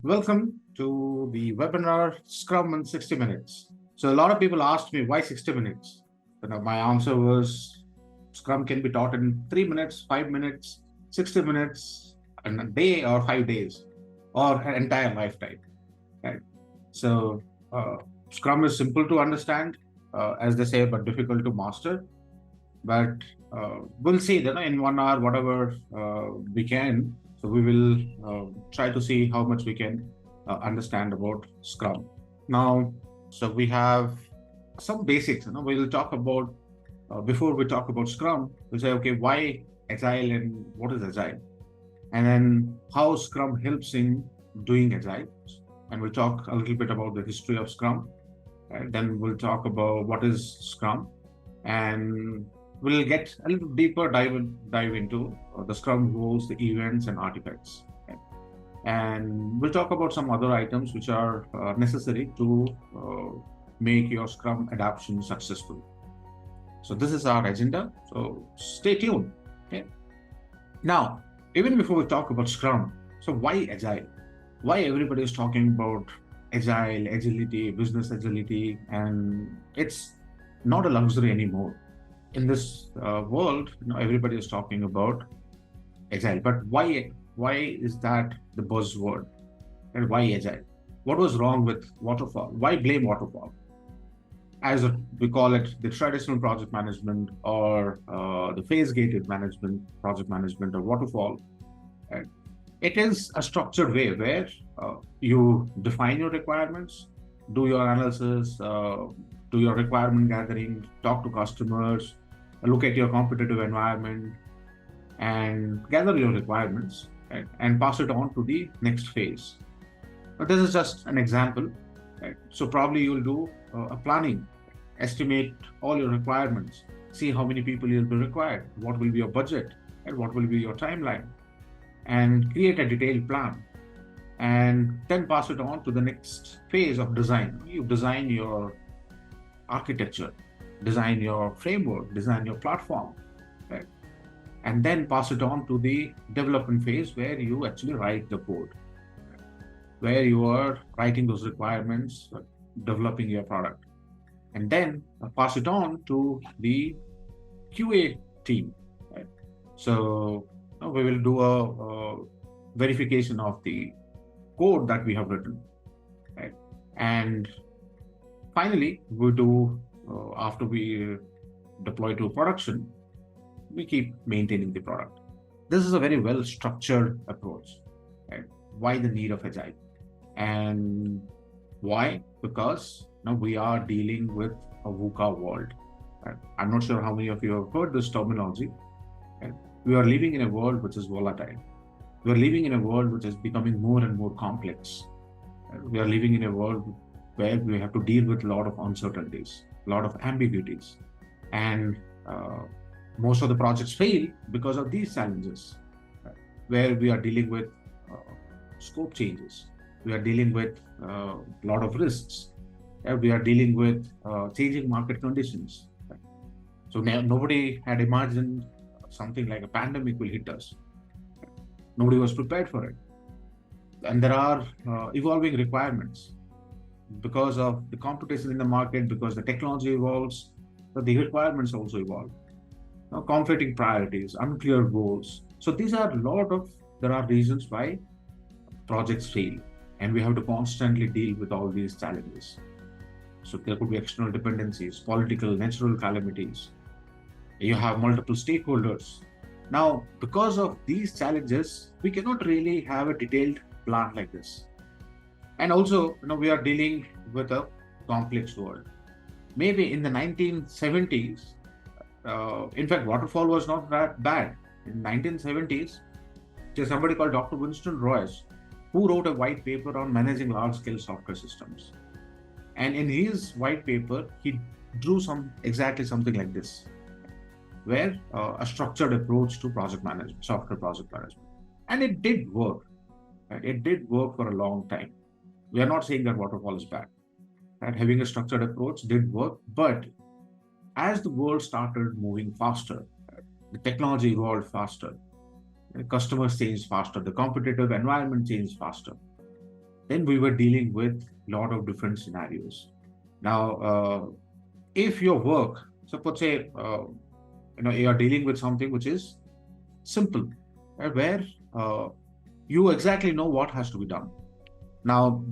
Welcome to the webinar Scrum in 60 minutes. So a lot of people asked me why 60 minutes. My answer was Scrum can be taught in 3 minutes, 5 minutes, 60 minutes, in a day or 5 days, or an entire lifetime. Right? So uh, Scrum is simple to understand, as they say, but difficult to master. But we'll see that in 1 hour, whatever we can. So we will try to see how much we can understand about Scrum. Now, so we have some basics. We'll talk about before we talk about Scrum. We'll say, okay, why Agile and what is Agile, and then how Scrum helps in doing Agile, and we'll talk a little bit about the history of Scrum. And then we'll talk about what is Scrum, and we'll get a little deeper dive into the Scrum Roles, the events, and artifacts. Okay? And we'll talk about some other items which are necessary to make your Scrum adoption successful. So this is our agenda. So stay tuned. Okay. Now, even before we talk about Scrum, so why Agile? Why everybody is talking about Agile, agility, business agility, and it's not a luxury anymore. In this world, everybody is talking about Agile, but why is that the buzzword? And why Agile? What was wrong with waterfall? Why blame waterfall? As we call it, the traditional project management or the phase-gated management, project management, or waterfall. Right? It is a structured way where you define your requirements, do your analysis, do your requirement gathering, talk to customers, look at your competitive environment, and gather your requirements, right, and pass it on to the next phase. But this is just an example. Right? So probably you'll do a planning, estimate all your requirements, see how many people you'll be required, what will be your budget, and what will be your timeline, and create a detailed plan, and then pass it on to the next phase of design. You design your architecture, design your framework, design your platform, right? And then pass it on to the development phase where you actually write the code, where you are writing those requirements, developing your product, and then pass it on to the QA team, right? So we will do a verification of the code that we have written, right? And finally, we do, after we deploy to production, we keep maintaining the product. This is a very well-structured approach, right? Why the need of Agile? And why? Because now we are dealing with a VUCA world. Right? I'm not sure how many of you have heard this terminology. Right? We are living in a world which is volatile. We are living in a world which is becoming more and more complex. Right? We are living in a world where we have to deal with a lot of uncertainties, a lot of ambiguities. And most of the projects fail because of these challenges, right? Where we are dealing with scope changes. We are dealing with a lot of risks. We are dealing with changing market conditions. Right? So nobody had imagined something like a pandemic will hit us. Nobody was prepared for it. And there are evolving requirements because of the competition in the market, because the technology evolves, but the requirements also evolve. Now, conflicting priorities, unclear goals. So there are reasons why projects fail, and we have to constantly deal with all these challenges. So there could be external dependencies, political, natural calamities. You have multiple stakeholders. Now, because of these challenges, we cannot really have a detailed plan like this. And also, we are dealing with a complex world. Maybe in the 1970s, in fact, waterfall was not that bad. In 1970s, there's somebody called Dr. Winston Royce, who wrote a white paper on managing large-scale software systems. And in his white paper, he drew exactly something like this, where a structured approach to project management, software project management. And it did work. Right? It did work for a long time. We are not saying that waterfall is bad. Right? Having a structured approach did work, but as the world started moving faster, the technology evolved faster, the customers changed faster, the competitive environment changed faster. then we were dealing with a lot of different scenarios. Now, if your work, suppose say, you are dealing with something which is simple, where you exactly know what has to be done. Now,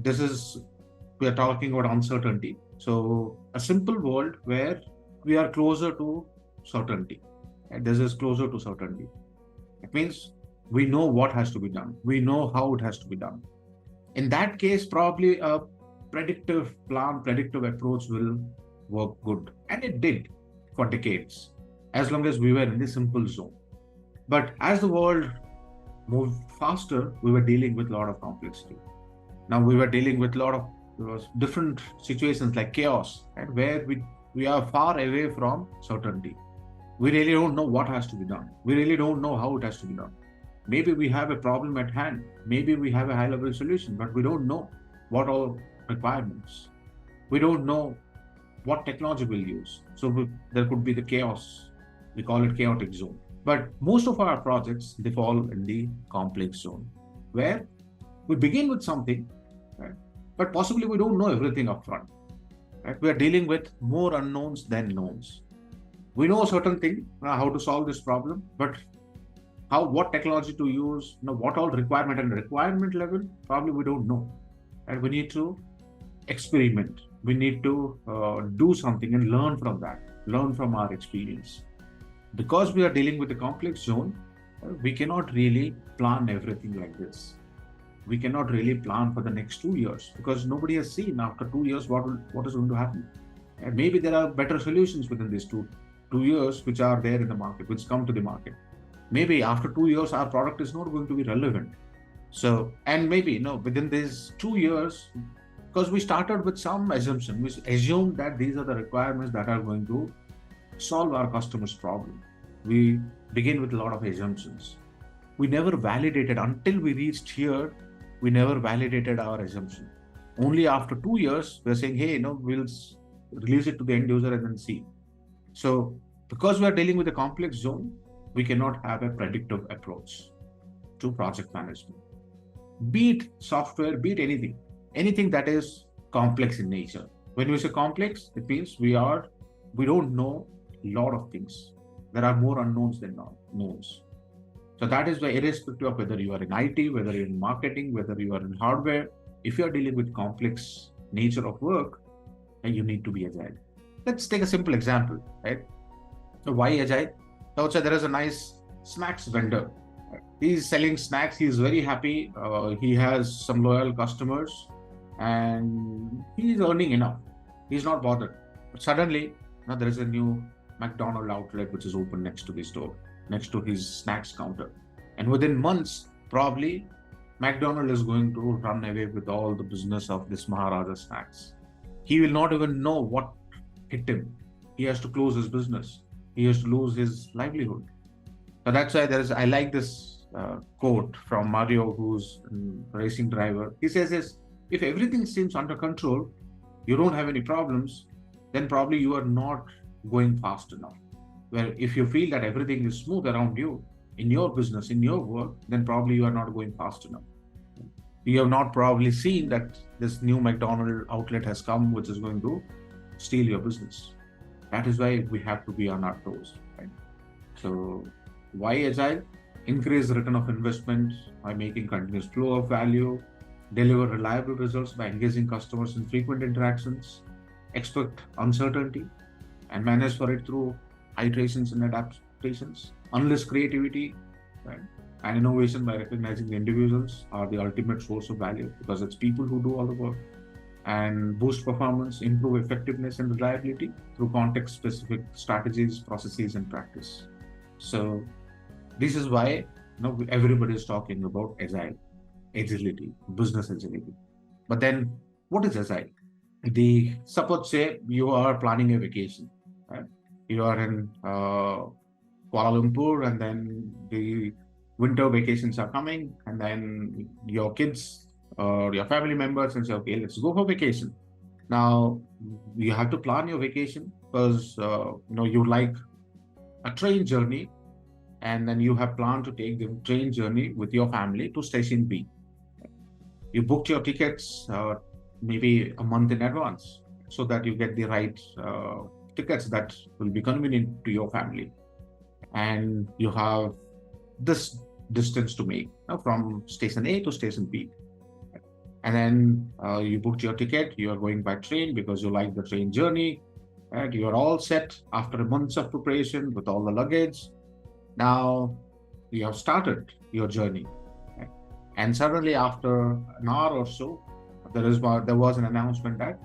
we are talking about uncertainty. So, a simple world where we are closer to certainty. And this is closer to certainty. It means we know what has to be done. We know how it has to be done. In that case, probably a predictive plan, predictive approach will work good. And it did for decades, as long as we were in the simple zone. But as the world moved faster, we were dealing with a lot of complexity. Now we were dealing with a lot of different situations like chaos, and where we are far away from certainty. We really don't know what has to be done. We really don't know how it has to be done. Maybe we have a problem at hand. Maybe we have a high level solution, but we don't know what all requirements. We don't know what technology we'll use. So there could be the chaos. We call it chaotic zone. But most of our projects, they fall in the complex zone, where we begin with something, right? But possibly we don't know everything upfront. Right? We are dealing with more unknowns than knowns. We know a certain thing, how to solve this problem, but what technology to use, what all requirement and requirement level, probably we don't know. And we need to experiment. We need to do something and learn from that, learn from our experience. Because we are dealing with a complex zone, we cannot really plan everything like this. We cannot really plan for the next 2 years, because nobody has seen after 2 years what is going to happen. And maybe there are better solutions within these two years which are there in the market, which come to the market. Maybe after 2 years, our product is not going to be relevant. So, and maybe, within these 2 years, because we started with some assumption, we assumed that these are the requirements that are going to solve our customer's problem. We begin with a lot of assumptions. We never validated until we reached here. We never validated our assumption. Only after 2 years, we're saying, hey, we'll release it to the end user and then see. So, because we are dealing with a complex zone, we cannot have a predictive approach to project management. Be it software, be it anything that is complex in nature. When we say complex, it means we don't know a lot of things. There are more unknowns than knowns. So that is why, irrespective of whether you are in IT, whether you're in marketing, whether you are in hardware, if you are dealing with complex nature of work, then you need to be agile. Let's take a simple example, right? So why agile? So outside there is a nice snacks vendor. He's selling snacks. He's very happy. He has some loyal customers, and he's earning enough. He's not bothered. But suddenly, now there is a new McDonald's outlet which is open next to his store, next to his snacks counter. And within months, probably McDonald's is going to run away with all the business of this Maharaja snacks. He will not even know what hit him. He has to close his business. He has to lose his livelihood. So that's why I like this quote from Mario, who's a racing driver. He says, if everything seems under control, you don't have any problems, then probably you are not going fast enough. Where if you feel that everything is smooth around you, in your business, in your work, then probably you are not going fast enough. You have not probably seen that this new McDonald's outlet has come, which is going to steal your business. That is why we have to be on our toes. Right? So why agile? Increase return of investment by making continuous flow of value, deliver reliable results by engaging customers in frequent interactions, expect uncertainty and manage for it through iterations and adaptations, unleash creativity, right? And innovation by recognizing the individuals are the ultimate source of value, because it's people who do all the work, and boost performance, improve effectiveness and reliability through context-specific strategies, processes, and practice. So this is why everybody is talking about agility, business agility. But then, what is agile? Suppose say you are planning a vacation, right? You are in Kuala Lumpur, and then the winter vacations are coming, and then your kids or your family members and say, okay, let's go for vacation. Now you have to plan your vacation, because you like a train journey, and then you have planned to take the train journey with your family to station B. You booked your tickets maybe a month in advance so that you get the right tickets that will be convenient to your family. And you have this distance to make from station A to station B. And then you booked your ticket, you are going by train because you like the train journey, and you are all set after months of preparation with all the luggage. Now you have started your journey. Right? And suddenly after an hour or so, there was an announcement that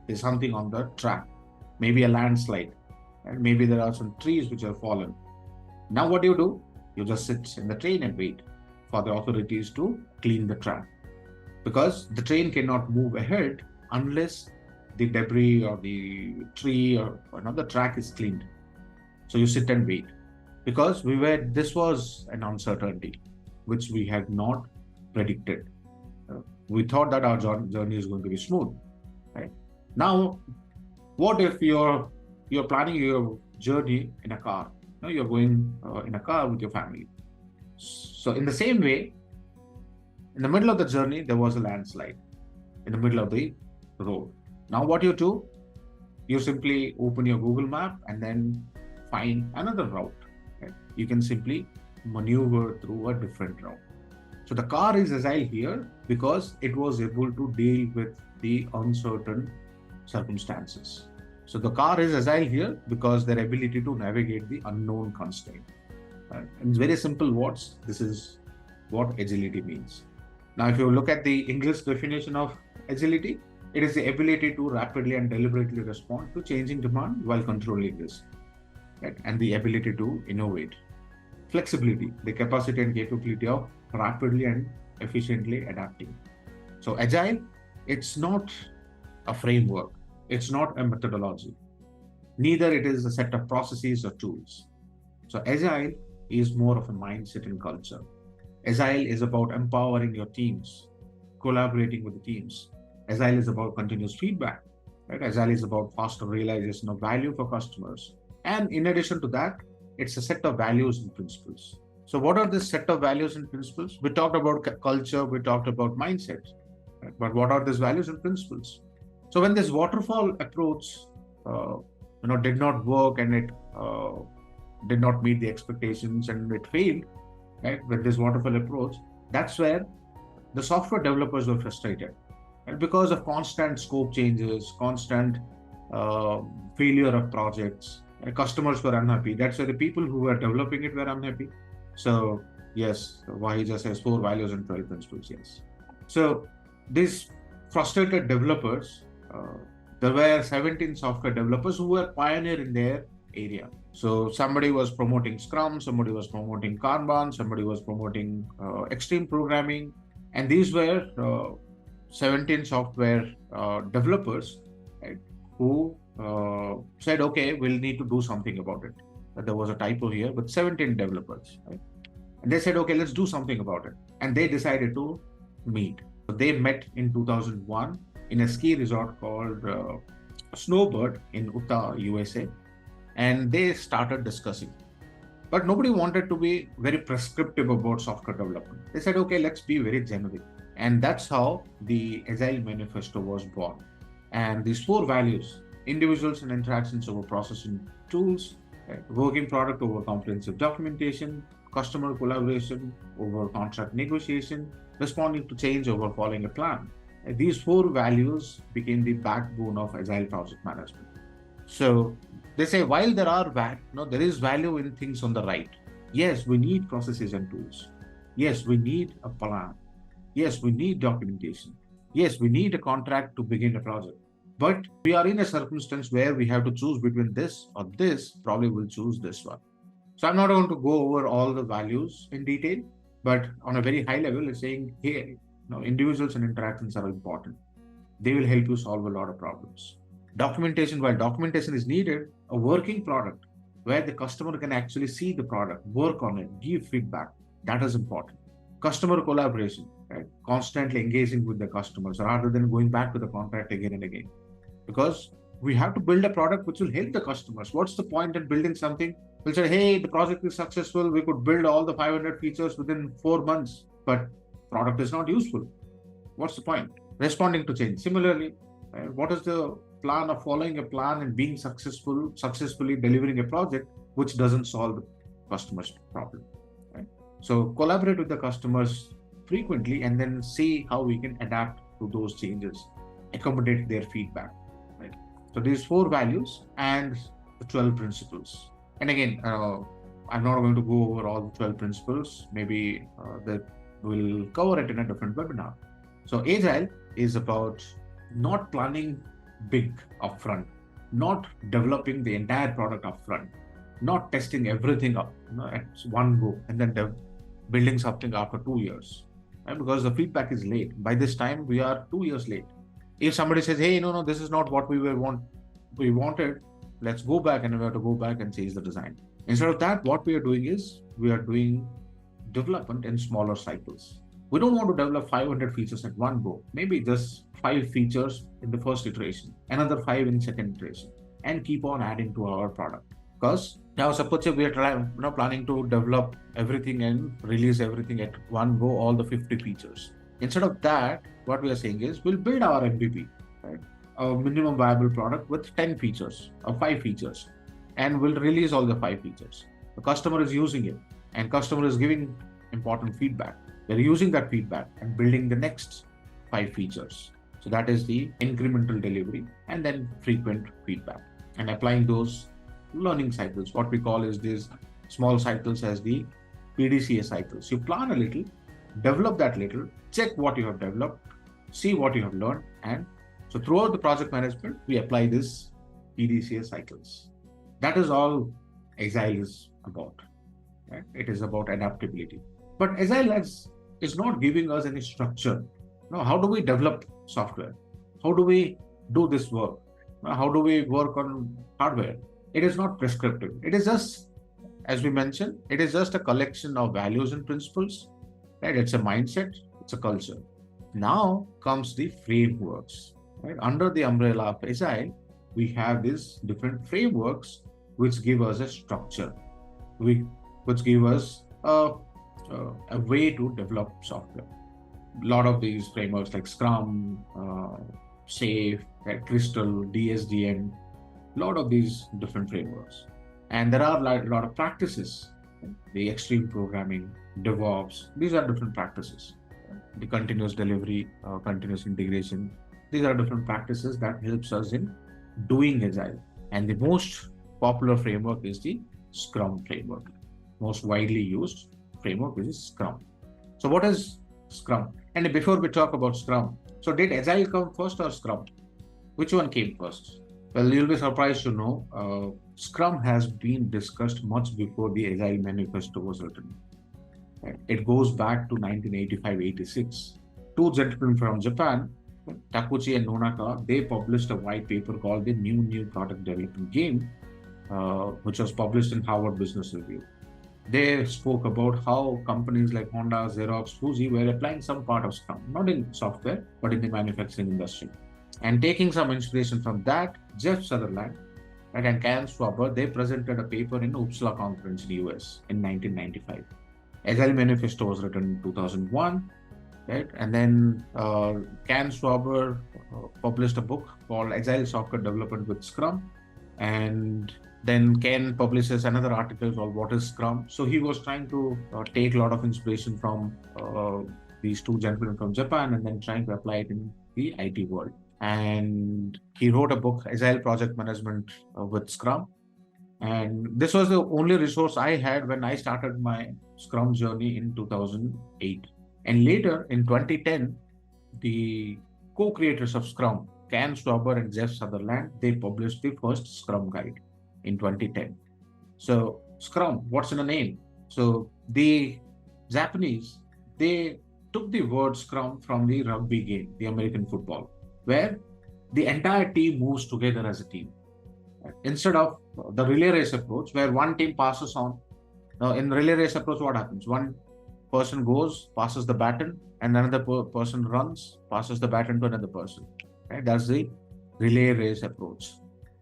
there's something on the track, maybe a landslide, and maybe there are some trees which have fallen. Now what do? You just sit in the train and wait for the authorities to clean the track, because the train cannot move ahead unless the debris or the tree or another track is cleaned. So you sit and wait, because this was an uncertainty which we had not predicted. We thought that our journey is going to be smooth, right? Now, what if you're planning your journey in a car? Now you're going in a car with your family. So in the same way, in the middle of the journey, there was a landslide in the middle of the road. Now what do? You simply open your Google map and then find another route. Right? You can simply maneuver through a different route. So the car is agile here because it was able to deal with the uncertain circumstances. So the car is agile here because their ability to navigate the unknown constraint. And it's very simple words. This is what agility means. Now, if you look at the English definition of agility, it is the ability to rapidly and deliberately respond to changing demand while controlling risk, right? And the ability to innovate. Flexibility, the capacity and capability of rapidly and efficiently adapting. So agile, it's not a framework. It's not a methodology. Neither it is a set of processes or tools. So agile is more of a mindset and culture. Agile is about empowering your teams, collaborating with the teams. Agile is about continuous feedback. Right? Agile is about faster realization of value for customers. And in addition to that, it's a set of values and principles. So what are this set of values and principles? We talked about culture, we talked about mindset. Right? But what are these values and principles? So when this waterfall approach did not work and it did not meet the expectations and it failed, right, with this waterfall approach, that's where the software developers were frustrated. And because of constant scope changes, constant failure of projects, customers were unhappy. That's why the people who were developing it were unhappy. So yes, Wahija says 4 values and 12 principles, yes. So these frustrated developers, there were 17 software developers who were pioneer in their area. So somebody was promoting Scrum, somebody was promoting Kanban, somebody was promoting extreme programming. And these were 17 software developers, right, who said, okay, we'll need to do something about it. There was a typo here, but 17 developers, right? And they said, okay, let's do something about it. And they decided to meet. So they met in 2001 in a ski resort called Snowbird in Utah, USA. And they started discussing. But nobody wanted to be very prescriptive about software development. They said, okay, let's be very generic. And that's how the Agile Manifesto was born. And these 4 values, individuals and interactions over processing tools, working product over comprehensive documentation, customer collaboration over contract negotiation, responding to change over following a plan. These 4 values became the backbone of Agile project management. So they say, while there is value in things on the right. Yes, we need processes and tools. Yes, we need a plan. Yes, we need documentation. Yes, we need a contract to begin a project. But we are in a circumstance where we have to choose between this or this, probably we'll choose this one. So I'm not going to go over all the values in detail, but on a very high level, it's saying, hey, individuals and interactions are important. They will help you solve a lot of problems. Documentation, while documentation is needed, a working product where the customer can actually see the product, work on it, give feedback, that is important. Customer collaboration, right? Constantly engaging with the customers rather than going back to the contract again and again. Because we have to build a product which will help the customers. What's the point in building something? We'll say, hey, the project is successful. We could build all the 500 features within 4 months, but product is not useful. What's the point? Responding to change. Similarly, what is the plan of following a plan and being successfully delivering a project which doesn't solve the customer's problem? Right? So collaborate with the customers frequently and then see how we can adapt to those changes, accommodate their feedback. Right? So these 4 values and the 12 principles. And again, I'm not going to go over all the 12 principles. Maybe that we'll cover it in a different webinar. So Agile is about not planning big upfront, not developing the entire product upfront, not testing everything up at one go and then building something after 2 years. Right? Because the feedback is late. By this time, we are 2 years late. If somebody says, "Hey, no, this is not what we wanted," let's go back, and we have to go back and change the design. Instead of that, what we are doing is we are doing development in smaller cycles. We don't want to develop 500 features at one go. Maybe just 5 features in the first iteration, another 5 in second iteration, and keep on adding to our product. Because now, suppose we are planning to develop everything and release everything at one go, all the 50 features. Instead of that, what we are saying is we'll build our MVP, right? A minimum viable product with 10 features or 5 features, and we'll release all the 5 features. The customer is using it, and customer is giving important feedback. We're using that feedback and building the next 5 features. So that is the incremental delivery, and then frequent feedback, and applying those learning cycles. What we call is these small cycles as the PDCA cycles. You plan a little, develop that little, check what you have developed, see what you have learned, and so throughout the project management, we apply this PDCA cycles. That is all Agile is about. Right? It is about adaptability. But Agile is not giving us any structure. No, how do we develop software? How do we do this work? How do we work on hardware? It is not prescriptive. It is just, as we mentioned, it is just a collection of values and principles. Right? It's a mindset, it's a culture. Now comes the frameworks. Right? Under the umbrella of Agile, we have these different frameworks which give us a structure, which give us a way to develop software. A lot of these frameworks like Scrum, Safe, Crystal, DSDM, a lot of these different frameworks. And there are a lot of practices, the extreme programming, DevOps, these are different practices. The continuous delivery, continuous integration, these are different practices that helps us in doing Agile. And the most popular framework is the Scrum framework. Most widely used framework is Scrum. So what is Scrum? And before we talk about Scrum, so did Agile come first or Scrum? Which one came first? Well, you'll be surprised to know Scrum has been discussed much before the Agile manifesto was written. It goes back to 1985-86. 2 gentlemen from Japan, Takuchi and Nonaka, they published a white paper called the New Product Development Game, which was published in Harvard Business Review. They spoke about how companies like Honda, Xerox, Fuji were applying some part of Scrum, not in software, but in the manufacturing industry. And taking some inspiration from that, Jeff Sutherland and Ken Schwaber, they presented a paper in Uppsala conference in the US in 1995. Agile Manifesto was written in 2001, right? And then Ken Schwaber published a book called Agile Software Development with Scrum. And then Ken publishes another article called What is Scrum? So he was trying to take a lot of inspiration from these 2 gentlemen from Japan and then trying to apply it in the IT world. And he wrote a book, Agile Project Management with Scrum. And this was the only resource I had when I started my Scrum journey in 2008. And later in 2010, the co-creators of Scrum, Ken Schwaber and Jeff Sutherland, they published the first Scrum guide in 2010. So Scrum, what's in a name? So the Japanese, they took the word Scrum from the rugby game, the American football, where the entire team moves together as a team. Instead of the relay race approach, where one team passes on. Now, in relay race approach, what happens? One person goes, passes the baton, and another person runs, passes the baton to another person. Right? That's the relay race approach.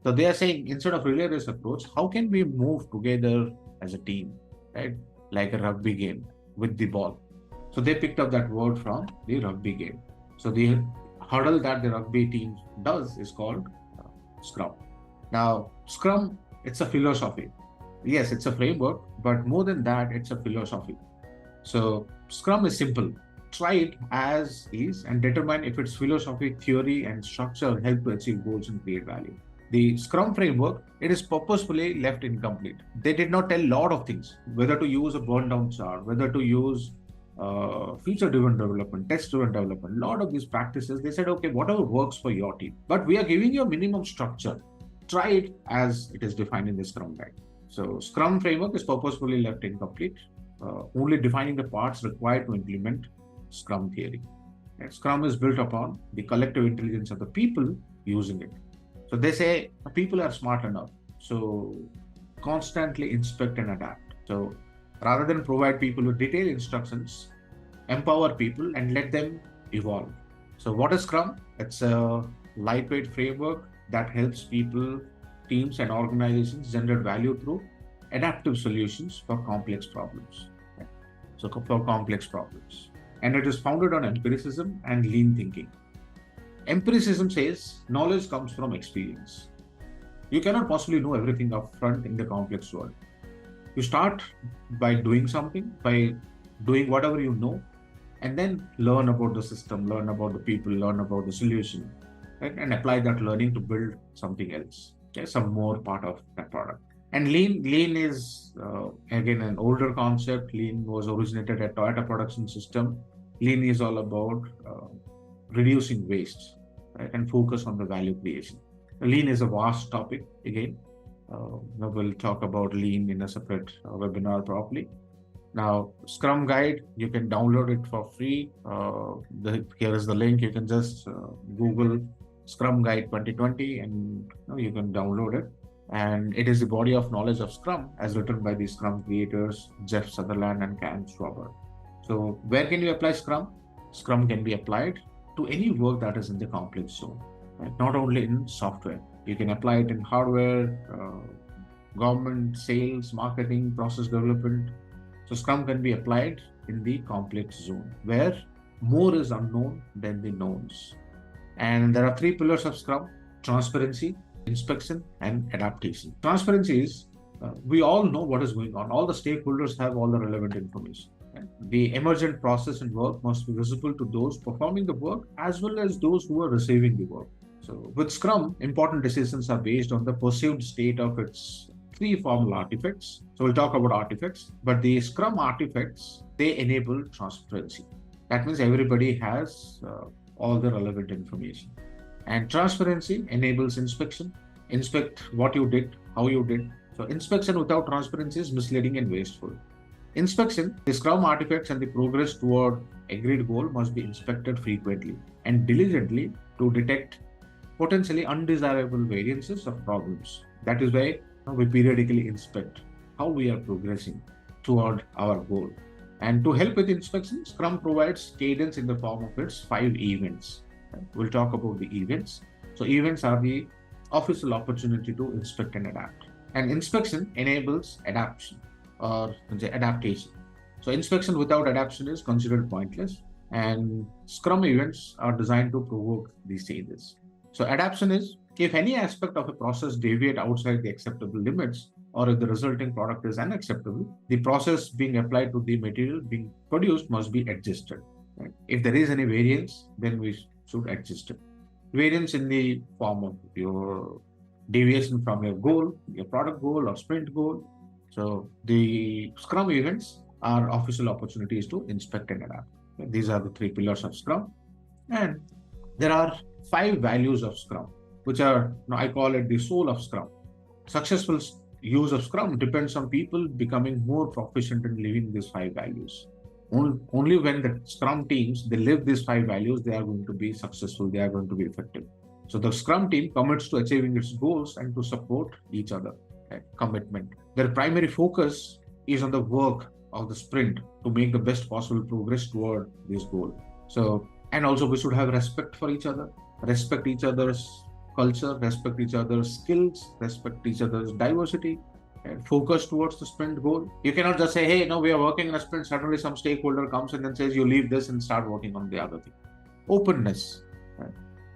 So they are saying, instead of relay race approach, how can we move together as a team, right? Like a rugby game with the ball. So they picked up that word from the rugby game. So the hurdle that the rugby team does is called Scrum. Now, Scrum, it's a philosophy. Yes, it's a framework, but more than that, it's a philosophy. So Scrum is simple. Try it as is and determine if its philosophy, theory, and structure help to achieve goals and create value. The Scrum framework, it is purposefully left incomplete. They did not tell a lot of things, whether to use a burn down chart, whether to use feature-driven development, test-driven development. A lot of these practices, they said, okay, whatever works for your team. But we are giving you a minimum structure. Try it as it is defined in the Scrum guide. So Scrum framework is purposefully left incomplete, only defining the parts required to implement Scrum theory. And Scrum is built upon the collective intelligence of the people using it. So they say people are smart enough, so constantly inspect and adapt. So rather than provide people with detailed instructions, empower people and let them evolve. So what is Scrum? It's a lightweight framework that helps people, teams, and organizations generate value through adaptive solutions for complex problems. So for complex problems. And it is founded on empiricism and lean thinking. Empiricism says knowledge comes from experience. You cannot possibly know everything upfront in the complex world. You start by doing something, by doing whatever you know, and then learn about the system, learn about the people, learn about the solution, right? And apply that learning to build something else, okay? Some more part of that product. And lean is again an older concept. Lean was originated at Toyota Production System. Lean is all about reducing waste, right? And focus on the value creation. Lean is a vast topic again. We'll talk about lean in a separate webinar probably. Now, Scrum Guide, you can download it for free. Here is the link. You can just Google Scrum Guide 2020 and you can download it. And it is the body of knowledge of Scrum as written by the Scrum creators, Jeff Sutherland and Cam Schwaber. So where can you apply Scrum? Scrum can be applied to any work that is in the complex zone, right? Not only in software. You can apply it in hardware, government, sales, marketing, process development. So Scrum can be applied in the complex zone where more is unknown than the knowns. And there are three pillars of Scrum: transparency, inspection, and adaptation. Transparency is we all know what is going on. All the stakeholders have all the relevant information. The emergent process and work must be visible to those performing the work as well as those who are receiving the work. So with Scrum, important decisions are based on the perceived state of its three formal artifacts. So we'll talk about artifacts, but the Scrum artifacts, they enable transparency. That means everybody has all the relevant information. And transparency enables inspection. Inspect what you did, how you did. So inspection without transparency is misleading and wasteful. Inspection, the Scrum artifacts and the progress toward agreed goal must be inspected frequently and diligently to detect potentially undesirable variances of problems. That is why we periodically inspect how we are progressing toward our goal. And to help with inspection, Scrum provides cadence in the form of its 5 events. We'll talk about the events. So events are the official opportunity to inspect and adapt. And inspection enables adaptation or adaptation. So inspection without adaptation is considered pointless, and Scrum events are designed to provoke these changes. So adaptation is if any aspect of a process deviate outside the acceptable limits, or if the resulting product is unacceptable, the process being applied to the material being produced must be adjusted. Right? If there is any variance, then we should adjust it. Variance in the form of your deviation from your goal, your product goal or sprint goal. So the Scrum events are official opportunities to inspect and adapt. Okay? These are the 3 pillars of Scrum. And there are 5 values of Scrum, which are, I call it the soul of Scrum. Successful use of Scrum depends on people becoming more proficient in living these 5 values. Only when the Scrum teams, they live these 5 values, they are going to be successful, they are going to be effective. So the Scrum team commits to achieving its goals and to support each other. Okay? Commitment. Their primary focus is on the work of the sprint to make the best possible progress toward this goal. So, and also we should have respect for each other, respect each other's culture, respect each other's skills, respect each other's diversity, and focus towards the sprint goal. You cannot just say, hey, we are working in a sprint, suddenly some stakeholder comes and then says, you leave this and start working on the other thing. Openness. Right?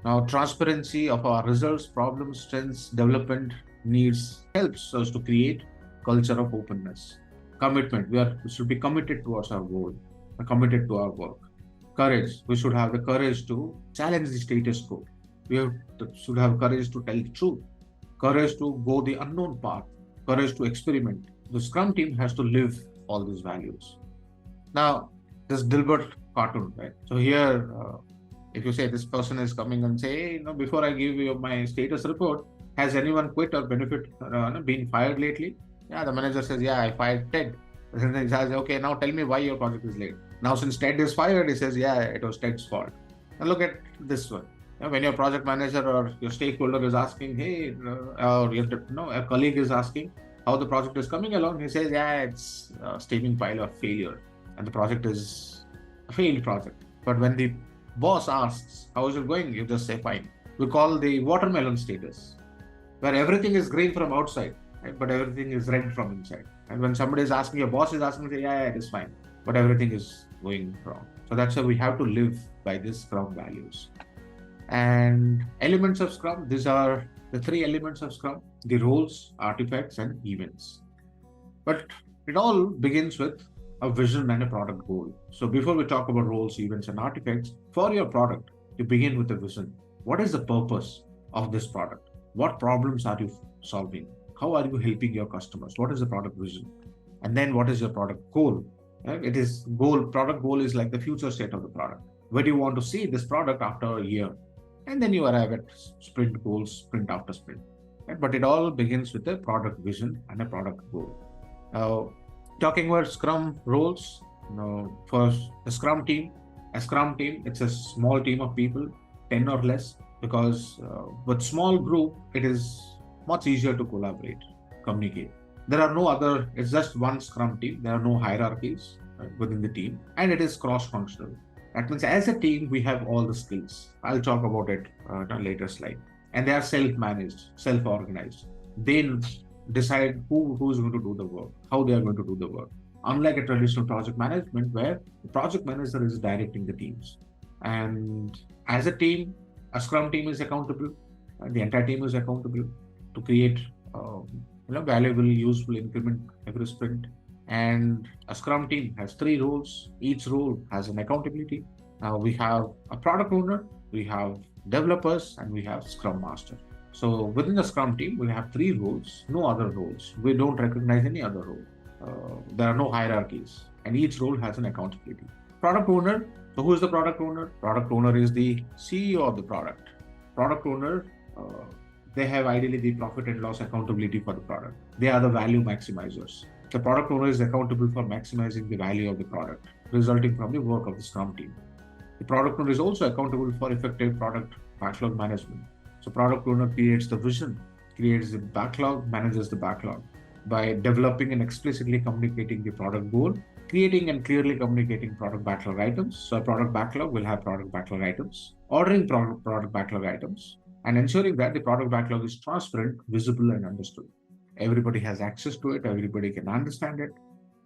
Now, transparency of our results, problems, strengths, development needs helps us to create culture of openness. Commitment. We should be committed towards our goal, committed to our work. Courage. We should have the courage to challenge the status quo. Should have courage to tell the truth. Courage to go the unknown path. Courage to experiment. The Scrum team has to live all these values. Now, this Dilbert cartoon, right? So here, if you say this person is coming and say, hey, before I give you my status report, has anyone quit or been fired lately? Yeah, the manager says, yeah, I fired Ted. And then he says, okay, now tell me why your project is late. Now, since Ted is fired, he says, yeah, it was Ted's fault. Now look at this one. When your project manager or your stakeholder is asking, hey, or a colleague is asking how the project is coming along, he says, yeah, it's a steaming pile of failure and the project is a failed project. But when the boss asks, how is it going? You just say, fine. We call the watermelon status, where everything is green from outside, right? But everything is red from inside. And when somebody is asking, your boss is asking, say, yeah, it is fine. But everything is going wrong. So that's why we have to live by these Scrum values. And elements of Scrum, these are the three elements of Scrum: the roles, artifacts, and events. But it all begins with a vision and a product goal. So before we talk about roles, events, and artifacts, for your product, you begin with a vision. What is the purpose of this product? What problems are you solving? How are you helping your customers? What is the product vision? And then what is your product goal? Product goal is like the future state of the product. Where do you want to see this product after a year? And then you arrive at sprint goals, sprint after sprint. Right? But it all begins with a product vision and a product goal. Now, talking about Scrum roles, for the Scrum team, it's a small team of people, 10 or less, because with small group, it is much easier to collaborate, communicate. It's just one Scrum team. There are no hierarchies within the team, and it is cross-functional. That means as a team, we have all the skills. I'll talk about it in a later slide. And they are self-managed, self-organized. They decide who's going to do the work, how they are going to do the work. Unlike a traditional project management where the project manager is directing the teams. And as a team, a Scrum team is accountable. The entire team is accountable to create valuable, useful increment every sprint. And a Scrum team has 3 roles. Each role has an accountability. Now we have a product owner, we have developers, and we have Scrum Master. So within the Scrum team, we have 3 roles, no other roles. We don't recognize any other role. There are no hierarchies, and each role has an accountability. Product owner. So who is the product owner? Product owner is the CEO of the product. Product owner, they have ideally the profit and loss accountability for the product. They are the value maximizers. The product owner is accountable for maximizing the value of the product, resulting from the work of the Scrum team. The product owner is also accountable for effective product backlog management. So product owner creates the vision, creates the backlog, manages the backlog by developing and explicitly communicating the product goal, creating and clearly communicating product backlog items. So a product backlog will have product backlog items, ordering product backlog items, and ensuring that the product backlog is transparent, visible, and understood. Everybody has access to it, everybody can understand it,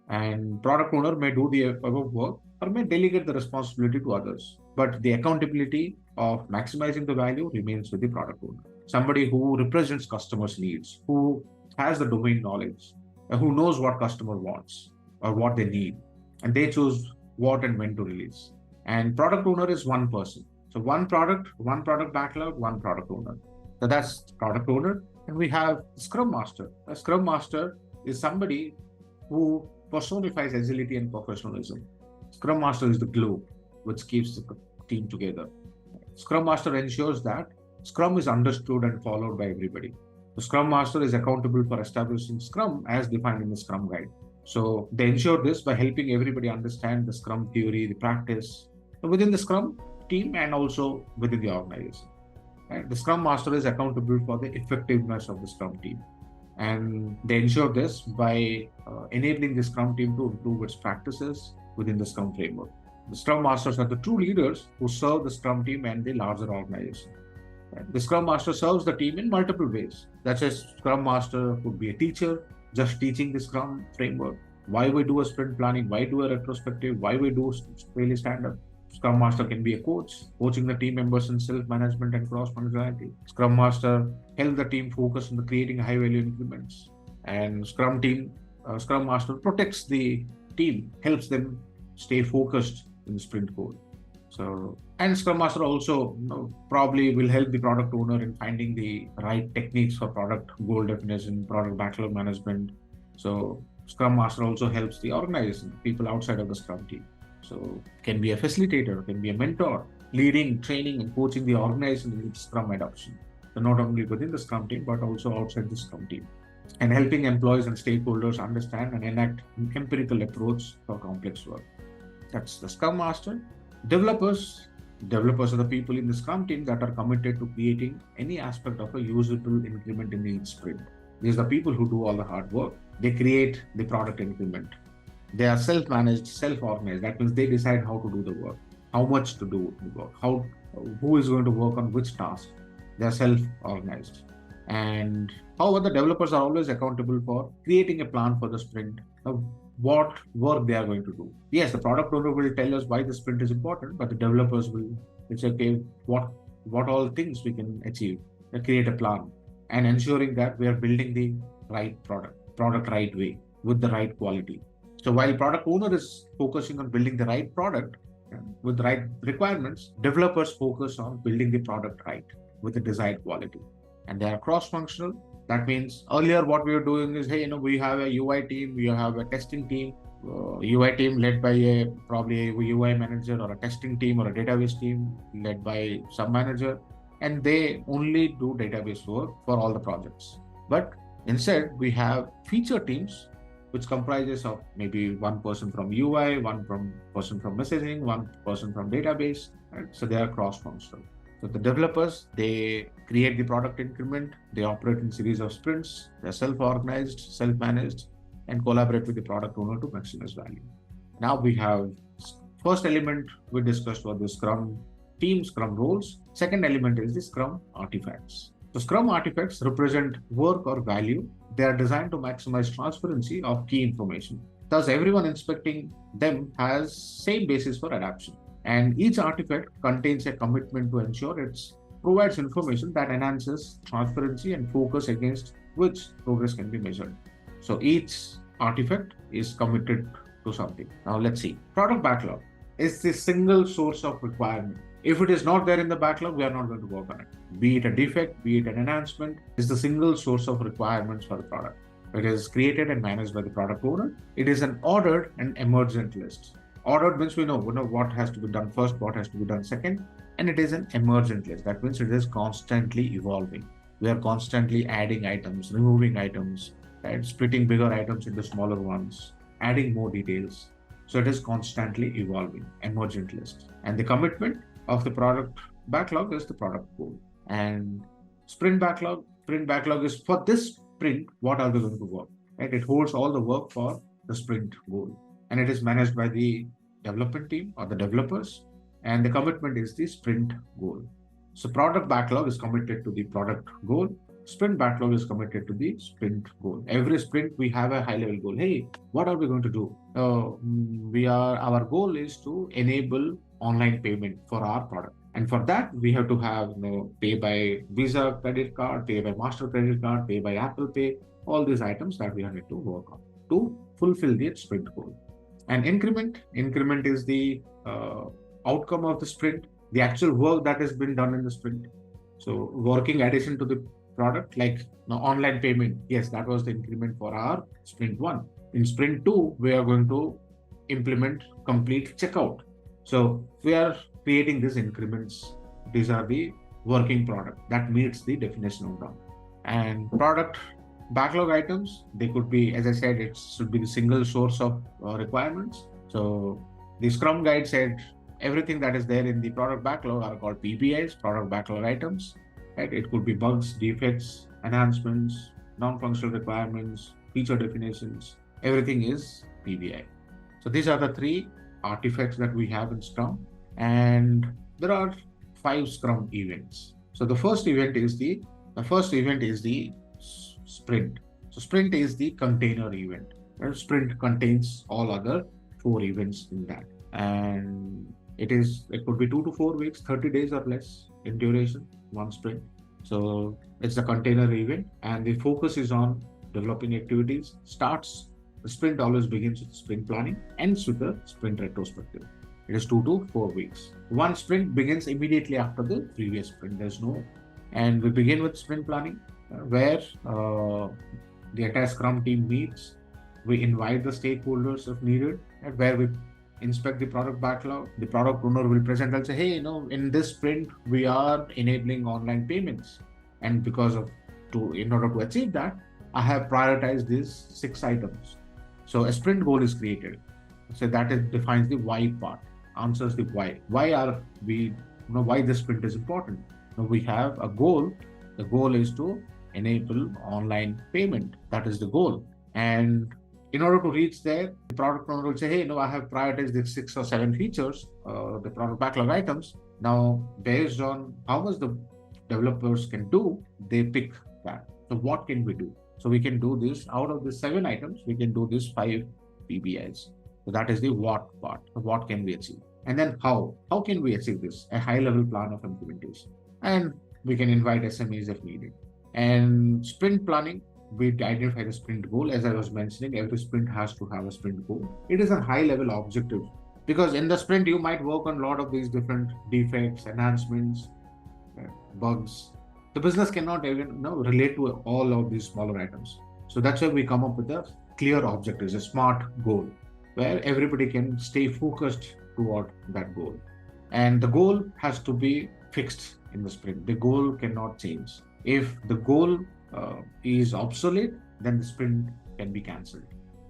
and product owner may do the above work or may delegate the responsibility to others. But the accountability of maximizing the value remains with the product owner. Somebody who represents customers' needs, who has the domain knowledge, who knows what customer wants or what they need, and they choose what and when to release. And product owner is one person. So one product backlog, one product owner. So that's product owner. And we have Scrum Master. A Scrum Master is somebody who personifies agility and professionalism. Scrum Master is the glue which keeps the team together. Scrum Master ensures that Scrum is understood and followed by everybody. The Scrum Master is accountable for establishing Scrum as defined in the Scrum Guide. So they ensure this by helping everybody understand the Scrum theory, the practice within the Scrum team and also within the organization. And the Scrum Master is accountable for the effectiveness of the Scrum team. And they ensure this by enabling the Scrum team to improve its practices within the Scrum framework. The Scrum Masters are the true leaders who serve the Scrum team and the larger organization. The Scrum Master serves the team in multiple ways. That's a Scrum Master could be a teacher, just teaching the Scrum framework, why we do a sprint planning, why do a retrospective, why we do daily stand-up. Scrum Master can be a coach, coaching the team members in self-management and cross-functionality. Scrum Master help the team focus on the creating high-value increments. And Scrum Master protects the team, helps them stay focused in the sprint goal. So, and Scrum Master also probably will help the product owner in finding the right techniques for product goal definition, product backlog management. So, Scrum Master also helps the organization, people outside of the Scrum team. So, can be a facilitator, can be a mentor, leading, training, and coaching the organization in its Scrum adoption. So, not only within the Scrum team, but also outside the Scrum team. And helping employees and stakeholders understand and enact an empirical approach for complex work. That's the Scrum Master. Developers are the people in the Scrum team that are committed to creating any aspect of a usable increment in each sprint. These are the people who do all the hard work. They create the product increment. They are self-managed, self-organized. That means they decide how to do the work, how much to do the work, who is going to work on which task. They are self-organized. And however, the developers are always accountable for creating a plan for the sprint, of what work they are going to do. Yes, the product owner will tell us why the sprint is important, but the developers will say, okay, what all things we can achieve, create a plan, and ensuring that we are building the right product right way with the right quality. So while product owner is focusing on building the right product with the right requirements, developers focus on building the product right with the desired quality. And they are cross-functional. That means earlier what we were doing is, hey, we have a UI team, we have a testing team, UI team led by probably a UI manager, or a testing team or a database team led by some manager, and they only do database work for all the projects. But instead, we have feature teams, which comprises of maybe one person from UI, person from messaging, one person from database. Right? So they are cross-functional. So the developers, they create the product increment, they operate in series of sprints, they're self-organized, self-managed, and collaborate with the product owner to maximize value. Now we have first element we discussed was the Scrum team, Scrum roles. Second element is the Scrum artifacts. So Scrum artifacts represent work or value. They are designed to maximize transparency of key information. Thus, everyone inspecting them has same basis for adoption. And each artifact contains a commitment to ensure it provides information that enhances transparency and focus against which progress can be measured. So each artifact is committed to something. Now let's see. Product backlog is the single source of requirement. If it is not there in the backlog, we are not going to work on it. Be it a defect, be it an enhancement, is the single source of requirements for the product. It is created and managed by the product owner. It is an ordered and emergent list. Ordered means we know what has to be done first, what has to be done second, and it is an emergent list. That means it is constantly evolving. We are constantly adding items, removing items, right? Splitting bigger items into smaller ones, adding more details. So it is constantly evolving, emergent list. And the commitment of the product backlog is the product goal. And sprint backlog is for this sprint, what are they going to work? Right? It holds all the work for the sprint goal. And it is managed by the development team or the developers, and the commitment is the sprint goal. So product backlog is committed to the product goal. Sprint backlog is committed to the sprint goal. Every sprint we have a high-level goal. Hey, what are we going to do? Our goal is to enable online payment for our product, and for that we have to have pay by Visa credit card, pay by Master credit card, pay by Apple Pay. All these items that we have to work on to fulfill the sprint goal. And increment is the outcome of the sprint, the actual work that has been done in the sprint. So working addition to the product, like online payment, yes, that was the increment for our sprint 1. In sprint 2, we are going to implement complete checkout. So we are creating these increments. These are the working product that meets the definition of done. And product backlog items, they could be, as I said, it should be the single source of requirements. So the Scrum guide said everything that is there in the product backlog are called PBIs, product backlog items. Right? It could be bugs, defects, enhancements, non-functional requirements, feature definitions. Everything is PBI. So these are the 3 artifacts that we have in Scrum, and there are 5 Scrum events. So the first event is the sprint. So sprint is the container event. And sprint contains all other 4 events in that. And It could be 2 to 4 weeks, 30 days or less in duration, one sprint. So it's a container event, and the focus is on developing activities. The sprint always begins with sprint planning, ends with the sprint retrospective. It is 2 to 4 weeks. One sprint begins immediately after the previous sprint. And we begin with sprint planning, where the entire Scrum team meets. We invite the stakeholders if needed, and where we inspect the product backlog. The product owner will present and say, hey, in this sprint, we are enabling online payments. And in order to achieve that, I have prioritized these 6 items. So a sprint goal is created. So defines the why part, answers the why. Why this sprint is important. Now we have a goal. The goal is to enable online payment. That is the goal. And in order to reach there, the product owner will say, hey, I have prioritized the 6 or 7 features, the product backlog items. Now, based on how much the developers can do, they pick that. So what can we do? So we can do this out of the 7 items, we can do this 5 PBIs. So that is the what part. What can we achieve? And then how? How can we achieve this? A high-level plan of implementation. And we can invite SMEs if needed. And sprint planning, we identify the sprint goal. As I was mentioning, every sprint has to have a sprint goal. It is a high-level objective, because in the sprint, you might work on a lot of these different defects, enhancements, bugs. The business cannot even relate to all of these smaller items. So that's why we come up with a clear objective, a SMART goal, where everybody can stay focused toward that goal. And the goal has to be fixed in the sprint. The goal cannot change. If the goal is obsolete, then the sprint can be cancelled.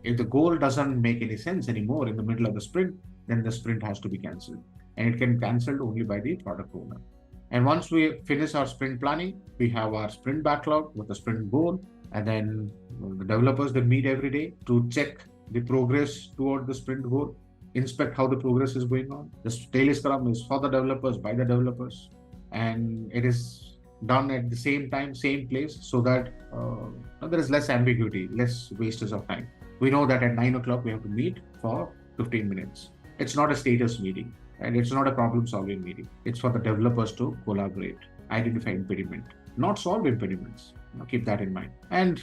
If the goal doesn't make any sense anymore in the middle of the sprint, then the sprint has to be cancelled. And it can be cancelled only by the product owner. And once we finish our sprint planning, we have our sprint backlog with the sprint goal. And then the developers, they meet every day to check the progress toward the sprint goal, inspect how the progress is going on. The daily Scrum is for the developers, by the developers. And it is done at the same time, same place, so that there is less ambiguity, less wastage of time. We know that at 9 o'clock, we have to meet for 15 minutes. It's not a status meeting, and it's not a problem-solving meeting. It's for the developers to collaborate, identify impediment, not solve impediments. Keep that in mind. And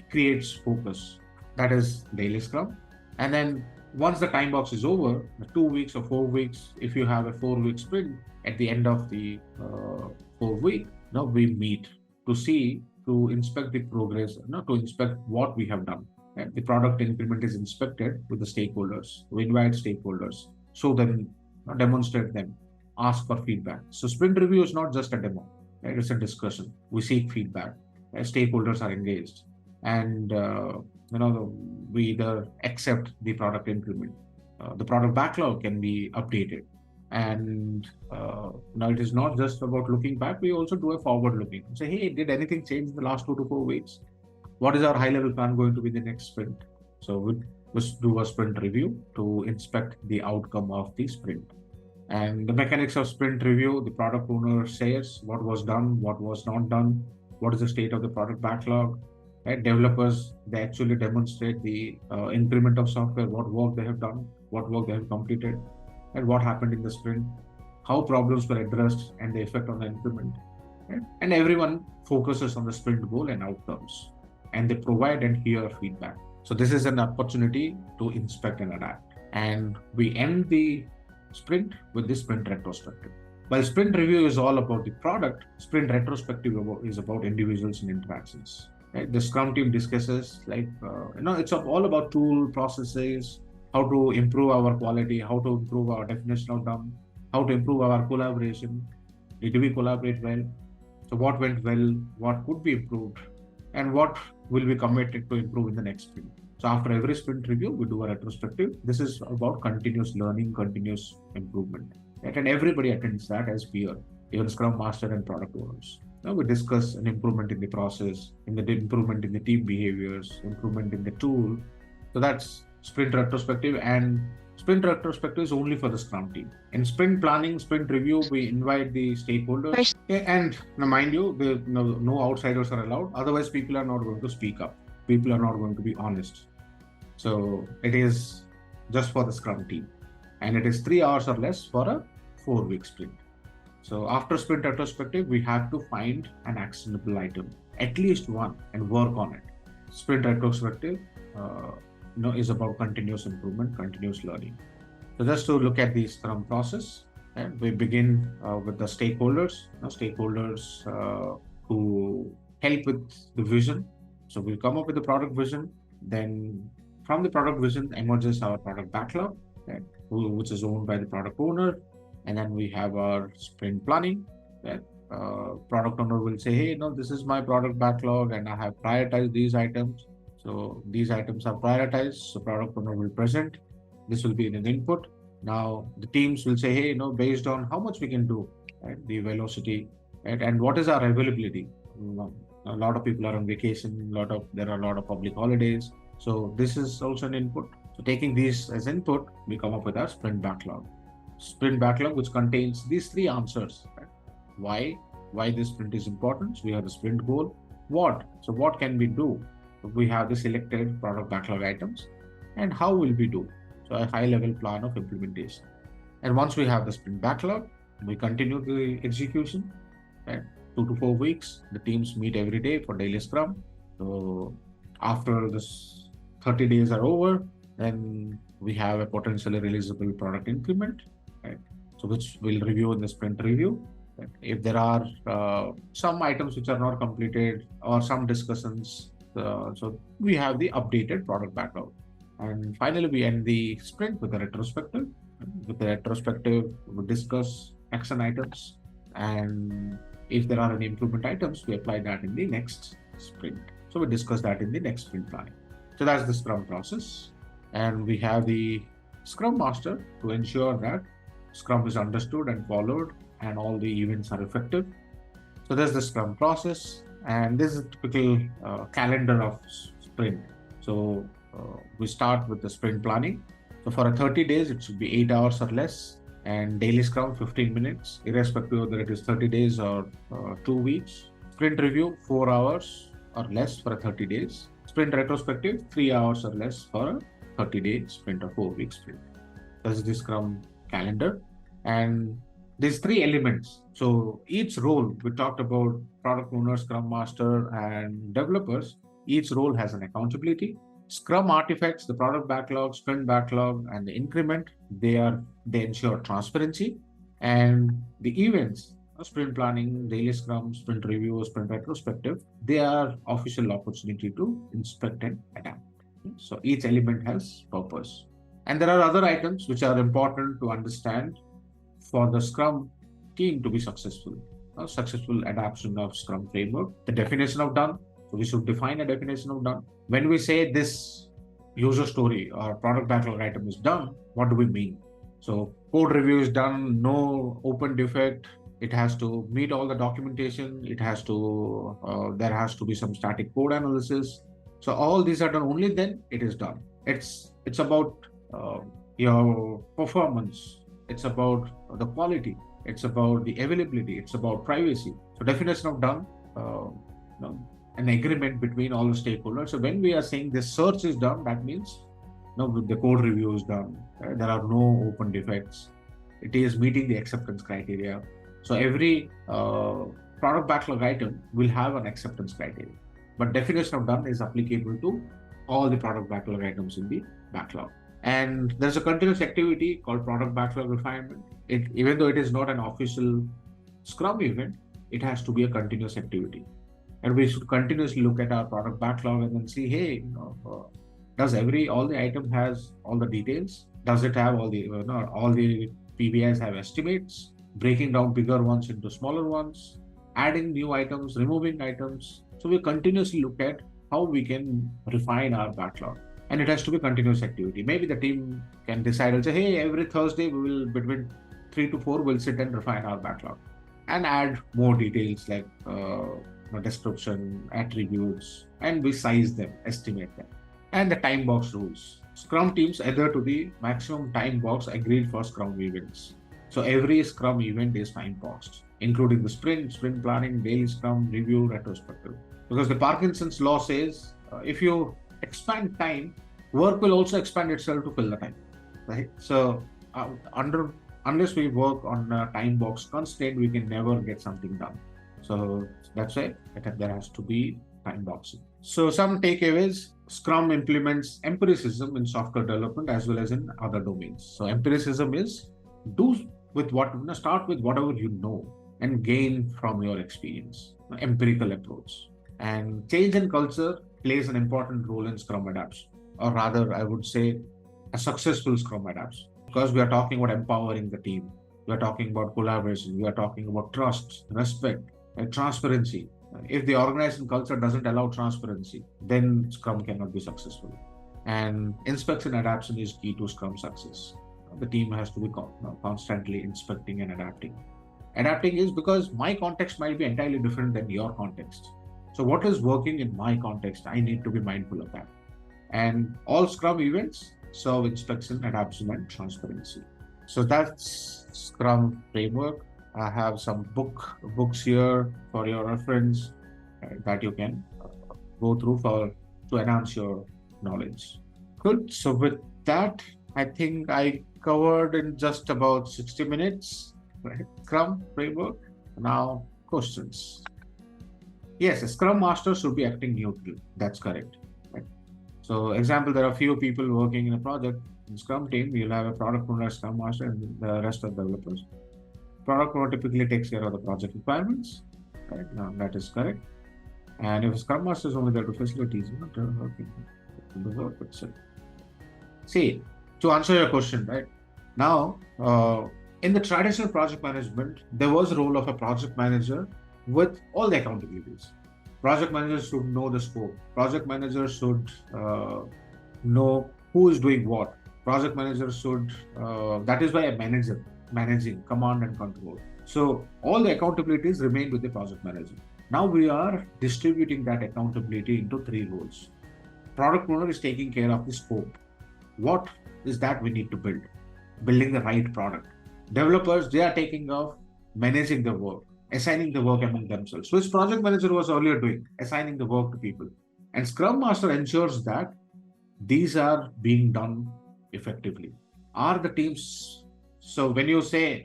creates focus. That is daily Scrum. And then once the time box is over, 2 weeks or 4 weeks, if you have a 4-week sprint, at the end of the 4th week, we meet to inspect the progress, to inspect what we have done. And the product increment is inspected with the stakeholders. We invite stakeholders, show them, demonstrate them, ask for feedback. So sprint review is not just a demo, right? It's a discussion. We seek feedback. Stakeholders are engaged, and we either accept the product increment. The product backlog can be updated. And now it is not just about looking back. We also do a forward looking. Say, hey, did anything change in the last 2 to 4 weeks? What is our high level plan going to be the next sprint? So we do a sprint review to inspect the outcome of the sprint. And the mechanics of sprint review, the product owner says what was done, what was not done, what is the state of the product backlog. Right? Developers, they actually demonstrate the increment of software, what work they have done, what work they have completed, and what happened in the sprint, how problems were addressed, and the effect on the increment. Right? And everyone focuses on the sprint goal and outcomes, and they provide and hear feedback. So this is an opportunity to inspect and adapt. And we end the sprint with the sprint retrospective. While sprint review is all about the product, sprint retrospective is about individuals and interactions. Right? The Scrum team discusses it's all about tool processes, how to improve our quality, how to improve our definition of done, how to improve our collaboration. Did we collaborate well? So what went well, what could be improved, and what will be committed to improve in the next sprint. So after every sprint review, we do a retrospective. This is about continuous learning, continuous improvement. Right? And everybody attends that as peer, even Scrum Master and product owners. Now we discuss an improvement in the process, improvement in the team behaviors, improvement in the tool. So that's sprint retrospective, and sprint retrospective is only for the Scrum team. In sprint planning, sprint review, we invite the stakeholders. And mind you, no outsiders are allowed. Otherwise, people are not going to speak up. People are not going to be honest. So it is just for the Scrum team. and it is 3 hours or less for a 4-week sprint. So after sprint retrospective, we have to find an actionable item, at least one, and work on it. Sprint retrospective, is about continuous improvement, continuous learning. So just to look at the Scrum process, and we begin with the stakeholders. Who help with the vision. So we come up with the product vision. Then from the product vision emerges our product backlog, right, which is owned by the product owner. And then we have our sprint planning. Right? Product owner will say, hey, this is my product backlog and I have prioritized these items. So these items are prioritized. So product owner will present. This will be an input. Now the teams will say, hey, based on how much we can do, right, the velocity, right, and what is our availability. A lot of people are on vacation. There are a lot of public holidays. So this is also an input. So taking these as input, we come up with our sprint backlog. Sprint backlog, which contains these 3 answers. Right? Why this sprint is important? So we have the sprint goal. What? So what can we do? We have the selected product backlog items. And how will we do? So a high-level plan of implementation. And once we have the sprint backlog, we continue the execution. Right? 2 to 4 weeks, the teams meet every day for daily Scrum. So after this 30 days are over, then we have a potentially releasable product increment, right? So which we'll review in the sprint review. Right? If there are some items which are not completed or some discussions, so we have the updated product backlog. And finally, we end the sprint with a retrospective. With the retrospective, we discuss action items, and if there are any improvement items, we apply that in the next sprint. So we discuss that in the next sprint planning. So that's the Scrum process. And we have the Scrum Master to ensure that Scrum is understood and followed and all the events are effective. So that's the Scrum process. And this is a typical calendar of sprint. So we start with the sprint planning. So for a 30 days, it should be 8 hours or less, and daily Scrum 15 minutes, irrespective of whether it is 30 days or 2 weeks. Sprint review 4 hours or less for a 30 days. Sprint retrospective 3 hours or less for a 30-day sprint or 4-week sprint. That's the Scrum calendar. And these 3 elements. So each role, we talked about product owner, Scrum Master, and developers. Each role has an accountability. Scrum artifacts, the product backlog, sprint backlog, and the increment, they ensure transparency. And the events, sprint planning, daily Scrum, sprint review, sprint retrospective, they are official opportunity to inspect and adapt. So each element has purpose. And there are other items which are important to understand for the Scrum team to be successful. Successful adoption of Scrum framework, the definition of done. So we should define a definition of done. When we say this user story or product backlog item is done, what do we mean? So code review is done, no open defect. It has to meet all the documentation. It has to, there has to be some static code analysis. So all these are done, only then it is done. It's about your performance. It's about the quality. It's about the availability. It's about privacy. So definition of done, an agreement between all the stakeholders. So when we are saying this search is done, that means the code review is done. There are no open defects. It is meeting the acceptance criteria. So every product backlog item will have an acceptance criteria. But definition of done is applicable to all the product backlog items in the backlog. And there's a continuous activity called product backlog refinement. Even though it is not an official Scrum event, it has to be a continuous activity. And we should continuously look at our product backlog and then see, hey, does all the item has all the details? Does it have all the PBIs have estimates? Breaking down bigger ones into smaller ones, adding new items, removing items. So we continuously look at how we can refine our backlog. And it has to be continuous activity. Maybe the team can decide and say, hey, every Thursday we will, between 3 to 4, we'll sit and refine our backlog and add more details like description, attributes, and we size them, estimate them. And the time box rules. Scrum teams adhere to the maximum time box agreed for Scrum events. So every Scrum event is time boxed, including the sprint planning, daily Scrum, review, retrospective. Because the Parkinson's law says, if you expand time, work will also expand itself to fill the time, right? So unless we work on a time box constraint, we can never get something done. So that's why there has to be time boxing. So some takeaways: Scrum implements empiricism in software development as well as in other domains. So empiricism is start with whatever you know and gain from your experience. Empirical approach. And change in culture plays an important role in Scrum adoption, or rather, I would say a successful Scrum adoption, because we are talking about empowering the team. We are talking about collaboration. We are talking about trust, respect, and transparency. If the organization culture doesn't allow transparency, then Scrum cannot be successful. And inspection adaptation is key to Scrum success. The team has to be constantly inspecting and adapting. Adapting is because my context might be entirely different than your context. So what is working in my context? I need to be mindful of that. And all Scrum events serve inspection, adaptation, and transparency. So that's Scrum framework. I have some books here for your reference that you can go through to enhance your knowledge. Good. So with that, I think I covered in just about 60 minutes, right? Scrum framework. Now questions. Yes, a Scrum Master should be acting neutral. That's correct. Right? So, example, there are few people working in a project. In Scrum team, you'll have a product owner, Scrum Master, and the rest of developers. Product owner typically takes care of the project requirements. Right? Now, that is correct. And if a Scrum Master is only there to facilities, not working the work itself. See, to answer your question, right? Now, in the traditional project management, there was a role of a project manager with all the accountabilities. Project managers should know the scope. Project managers should know who is doing what. Project managers should, that is why a manager, managing, command and control. So all the accountabilities remain with the project manager. Now we are distributing that accountability into 3 roles. Product owner is taking care of the scope. What is that we need to build? Building the right product. Developers, they are taking off managing the work, assigning the work among themselves, which project manager was earlier doing, assigning the work to people. And Scrum Master ensures that these are being done effectively. Are the teams, so when you say,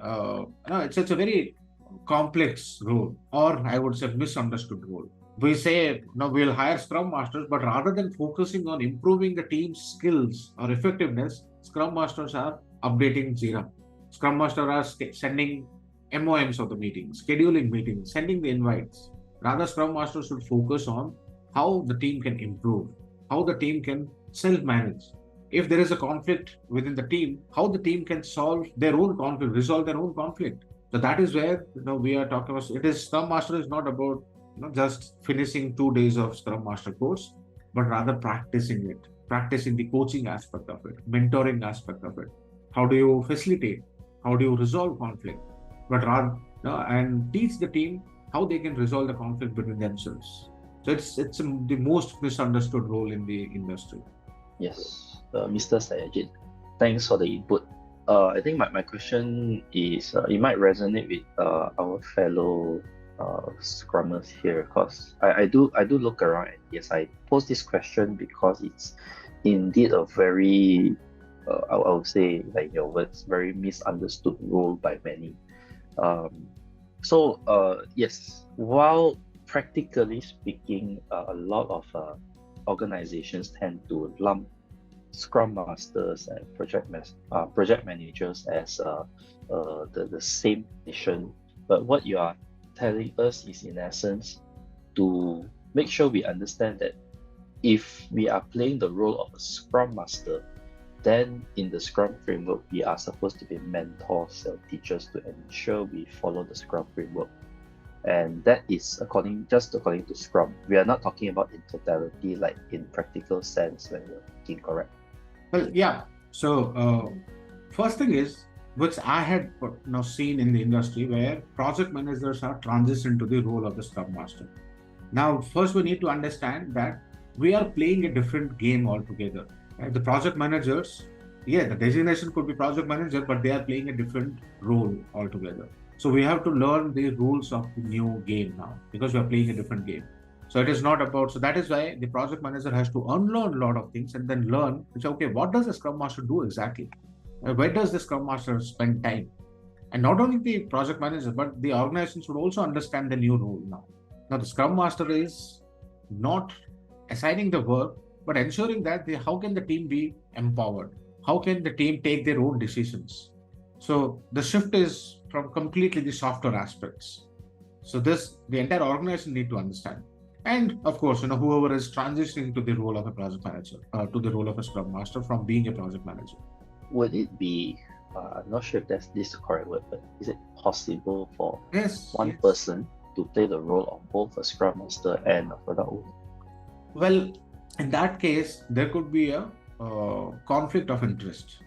it's a very complex role, or I would say misunderstood role. We say, no, we'll hire Scrum Masters, but rather than focusing on improving the team's skills or effectiveness, Scrum Masters are updating Jira. Scrum Masters are sending MOMs of the meetings, scheduling meetings, sending the invites. Rather, Scrum Masters should focus on how the team can improve, how the team can self-manage. If there is a conflict within the team, how the team can solve their own conflict, resolve their own conflict. So that is where we are talking about. It is Scrum Master is not about just finishing 2 days of Scrum Master course, but rather practicing it, practicing the coaching aspect of it, mentoring aspect of it. How do you facilitate? How do you resolve conflict? But rather, and teach the team how they can resolve the conflict between themselves. So it's the most misunderstood role in the industry. Yes, Mr. Satyajit, thanks for the input. I think my question is, it might resonate with our fellow Scrummers here, because I do look around, and yes, I pose this question because it's indeed a very, I would say, like your words, very misunderstood role by many. Yes, while practically speaking, a lot of organizations tend to lump Scrum Masters and project managers as the same position. But what you are telling us is, in essence, to make sure we understand that if we are playing the role of a Scrum Master, then in the Scrum framework, we are supposed to be mentors and teachers to ensure we follow the Scrum framework. And that is according to Scrum. We are not talking about in totality, like in practical sense when you're thinking, correct? Well, yeah. So first thing is, which I had seen in the industry, where project managers are transitioned to the role of the Scrum Master. Now, first we need to understand that we are playing a different game altogether. Right? The project managers, the designation could be project manager, but they are playing a different role altogether. So we have to learn the rules of the new game now, because we are playing a different game. So it is not about, so that is why the project manager has to unlearn a lot of things and then learn, which, okay, what does a Scrum Master do exactly? Where does the Scrum Master spend time? And not only the project manager, but the organization should also understand the new role now. Now, the Scrum Master is not assigning the work, but ensuring that how can the team be empowered? How can the team take their own decisions? So the shift is from completely the software aspects. So this the entire organization need to understand. And of course, whoever is transitioning to the role of a project manager, to the role of a Scrum Master from being a project manager. Would it be, I'm not sure if that's this the correct word, but is it possible for one person to play the role of both a Scrum Master and a product owner? Well, in that case, there could be a conflict of interest.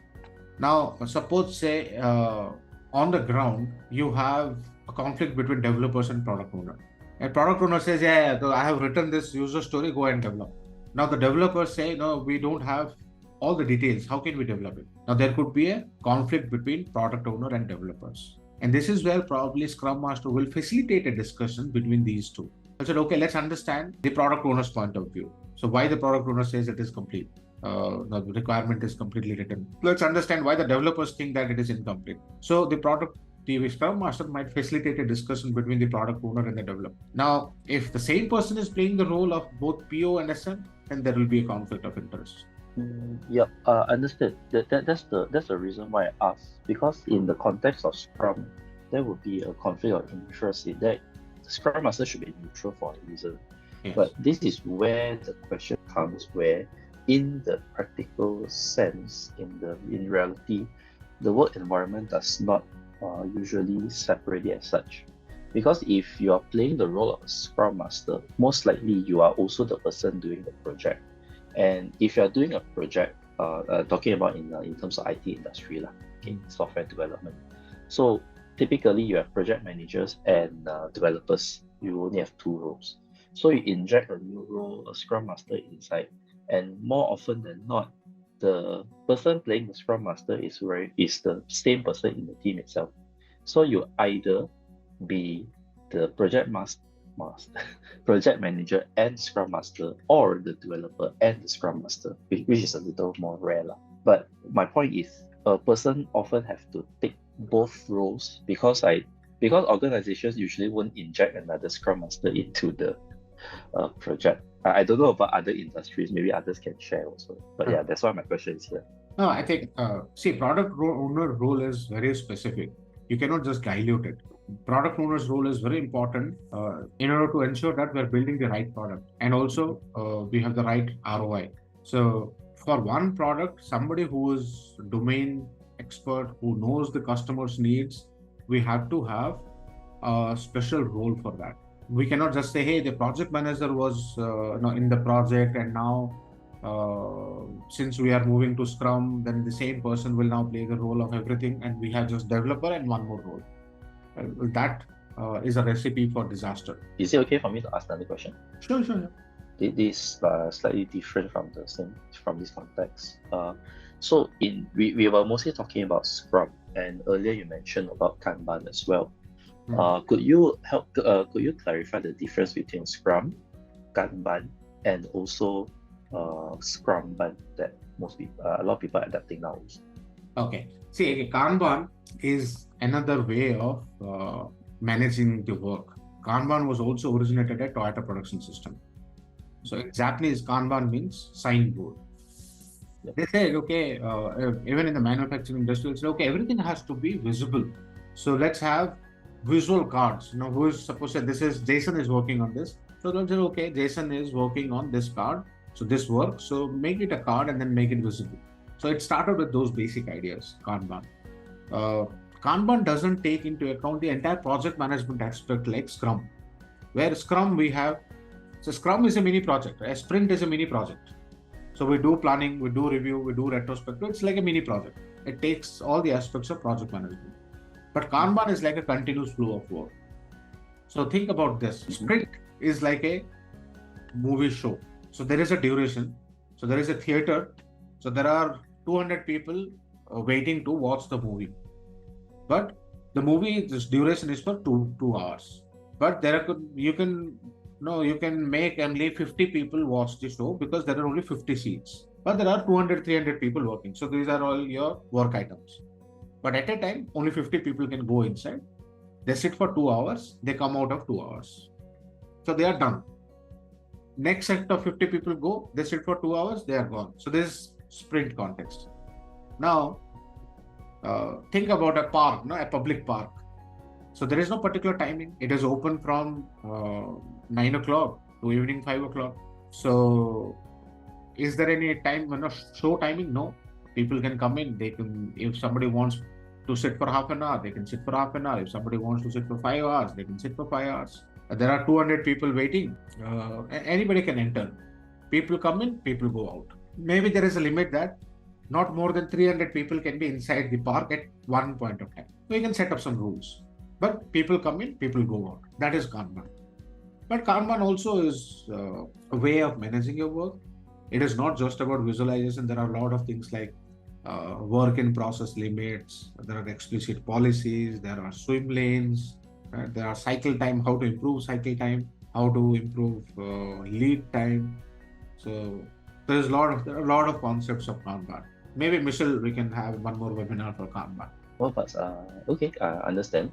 Now, suppose say on the ground, you have a conflict between developers and product owner. A product owner says, yeah, I have written this user story, go and develop. Now the developers say, no, we don't have all the details. How can we develop it? Now there could be a conflict between product owner and developers. And this is where probably Scrum Master will facilitate a discussion between these two. I said, okay, let's understand the product owner's point of view. So why the product owner says it is complete. The requirement is completely written. Let's understand why the developers think that it is incomplete. So the Scrum Master might facilitate a discussion between the product owner and the developer. Now, if the same person is playing the role of both PO and SM, then there will be a conflict of interest. Understood. That's the reason why I asked. Because in the context of Scrum, there would be a conflict of interest in that the Scrum Master should be neutral for a reason. Yes. But this is where the question comes, where in the practical sense, in reality, the work environment does not usually separate it as such. Because if you are playing the role of a Scrum Master, most likely you are also the person doing the project. And if you are doing a project, talking about in terms of IT industry, software development. So typically you have project managers and developers. You only have two roles. So you inject a new role, a Scrum Master inside, and more often than not, the person playing the Scrum Master is the same person in the team itself. So you either be the project manager and Scrum Master, or the developer and the Scrum Master, which is a little more rare. But my point is, a person often have to take both roles because organizations usually won't inject another Scrum Master into the project. I don't know about other industries, maybe others can share also. But yeah, that's why my question is here. No, I think, product owner role is very specific. You cannot just dilute it. Product owner's role is very important in order to ensure that we're building the right product, and also we have the right ROI. So for one product, somebody who is domain expert, who knows the customer's needs, we have to have a special role for that. We cannot just say, hey, the project manager was in the project, and now since we are moving to Scrum, then the same person will now play the role of everything, and we have just developer and one more role. That is a recipe for disaster. Is it okay for me to ask another question? Sure. This slightly different from this context. So we were mostly talking about Scrum, and earlier you mentioned about Kanban as well. Could you clarify the difference between Scrum, Kanban, and also Scrumban that a lot of people are adapting now? Okay. See, Kanban is another way of managing the work. Kanban was also originated at Toyota Production System. So in Japanese, Kanban means signboard. Yeah. They said, okay, even in the manufacturing industry, it's okay, everything has to be visible. So let's have visual cards. Who is supposed to say Jason is working on this. So they'll say, okay, Jason is working on this card. So this works. So make it a card and then make it visible. So it started with those basic ideas, Kanban. Kanban doesn't take into account the entire project management aspect like Scrum. Where Scrum Scrum is a mini project. A sprint is a mini project. So we do planning, we do review, we do retrospective. It's like a mini project. It takes all the aspects of project management. But Kanban is like a continuous flow of work. So think about this. Sprint is like a movie show. So there is a duration. So there is a theater. So there are 200 people waiting to watch the movie. But the movie, this duration is for 2 hours. But you can make only 50 people watch the show because there are only 50 seats. but there are 200, 300 people working. So these are all your work items. But at a time, only 50 people can go inside. They sit for 2 hours, they come out of 2 hours. So they are done. Next set of 50 people go, they sit for 2 hours, they are gone. So this is sprint context. Now, think about a park, a public park. So there is no particular timing. It is open from 9 o'clock to evening 5 o'clock. So is there any time, show timing? No. People can come in. They can, if somebody wants to sit for half an hour, they can sit for half an hour. If somebody wants to sit for 5 hours, they can sit for 5 hours. There are 200 people waiting. Anybody can enter. People come in, people go out. Maybe there is a limit that not more than 300 people can be inside the park at one point of time. So you can set up some rules. But people come in, people go out. That is Kanban. But Kanban also is a way of managing your work. It is not just about visualization. There are a lot of things like work in process limits. There are explicit policies. There are swim lanes. There are cycle time, how to improve cycle time, how to improve lead time. So there are a lot of concepts of Kanban. Maybe Michelle, we can have one more webinar for Kanban. Well, but okay, I understand.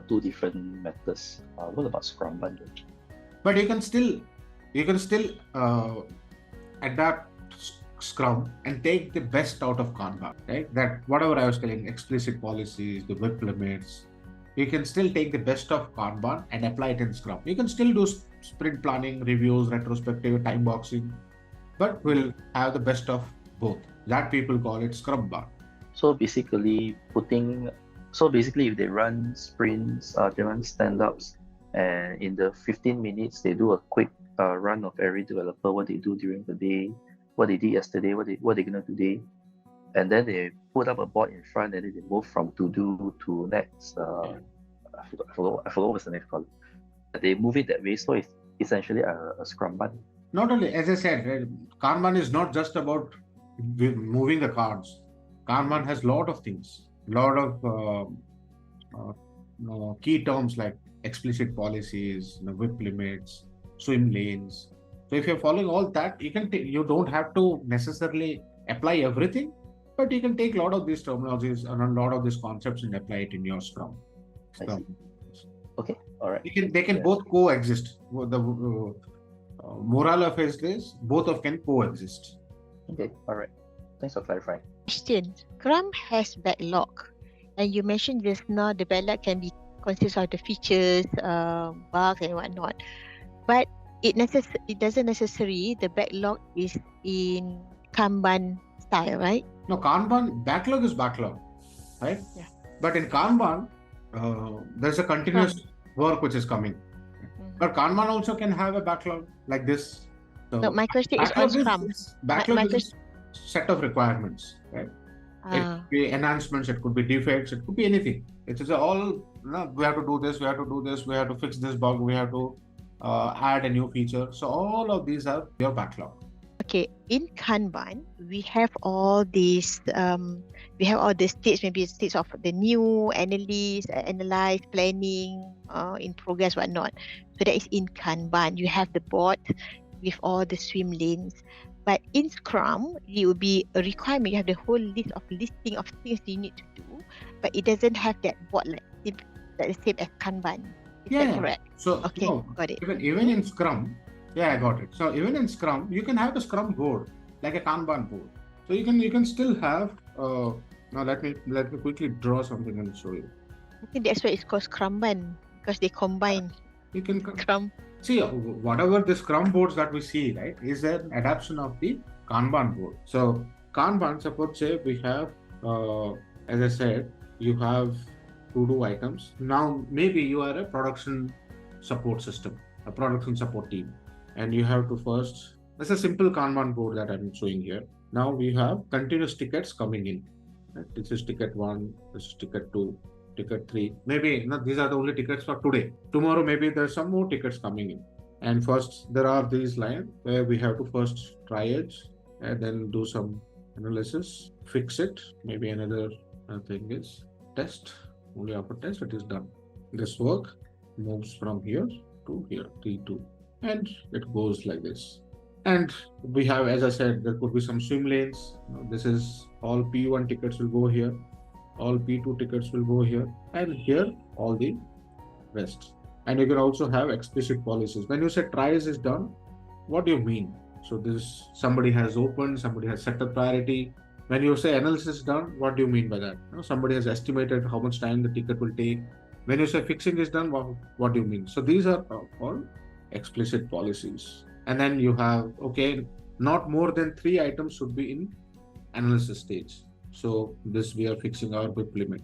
Two different methods. What about Scrum bundle? But you can still adapt Scrum and take the best out of Kanban, right? That whatever I was telling, explicit policies, the WIP limits, you can still take the best of Kanban and apply it in Scrum. You can still do sprint planning, reviews, retrospective, time boxing, but we'll have the best of both. That people call it Scrum Bar. So basically, if they run sprints, they run stand-ups, and in the 15 minutes, they do a quick run of every developer, what they do during the day, what they did yesterday, what they're gonna do today, and then they put up a board in front, and then they move from to do to next. I forgot what's the next column. They move it that way, so it's essentially a Scrum bundle. Not only, as I said, right, Kanban is not just about moving the cards. Kanban has a lot of things, a lot of key terms like explicit policies, WIP limits, swim lanes. So if you're following all that, you don't have to necessarily apply everything, but you can take a lot of these terminologies and a lot of these concepts and apply it in your Scrum. Okay, all right. They can both coexist. The moral of it is both of can coexist. Okay, all right. Thanks for clarifying. Question: Scrum has backlog, and you mentioned just now the backlog can be consist of the features, bugs, and whatnot. But it doesn't necessarily the backlog is in Kanban style, right? No, Kanban backlog is backlog, right? Yeah. But in Kanban, there's a continuous work which is coming. But Kanban also can have a backlog like this. So no, my question is on Scrum. Backlog is a set of requirements, right? It could be enhancements, it could be defects, it could be anything. It is all, we have to do this, we have to do this, we have to fix this bug, we have to add a new feature. So all of these are your backlog. Okay, in Kanban, we have all these, states, maybe states of the new, analyze, planning, in progress, whatnot. So that is in Kanban. You have the board with all the swim lanes. But in Scrum, it will be a requirement. You have the whole listing of things you need to do, but it doesn't have that board like the same as Kanban. Is that correct? So okay, got it. Even in Scrum, I got it. So even in Scrum, you can have a Scrum board like a Kanban board. So you can still have. Now let me quickly draw something and show you. I think that's why it's called Scrumban, because they combine. You can Scrum. See, whatever the Scrum boards that we see, right, is an adaptation of the Kanban board. So Kanban, suppose say we have, as I said, you have to-do items. Now maybe you are a production support system, a production support team, and you have to first. That's a simple Kanban board that I'm showing here. Now we have continuous tickets coming in. Right? This is ticket 1, this is ticket 2. Ticket 3, maybe these are the only tickets for today. Tomorrow, maybe there's some more tickets coming in. And first, there are these lines where we have to first try it and then do some analysis, fix it. Maybe another thing is test. Only after test, it is done. This work moves from here to here, T2, and it goes like this. And we have, as I said, there could be some swim lanes. This is all P1 tickets will go here, all P2 tickets will go here, and here all the rest. And you can also have explicit policies. When you say tries is done, what do you mean? So this somebody has opened, somebody has set the priority. When you say analysis is done, what do you mean by that? Somebody has estimated how much time the ticket will take. When you say fixing is done, what do you mean? So these are all explicit policies. And then you have, okay, not more than 3 items should be in analysis stage. So this we are fixing our WIP limit.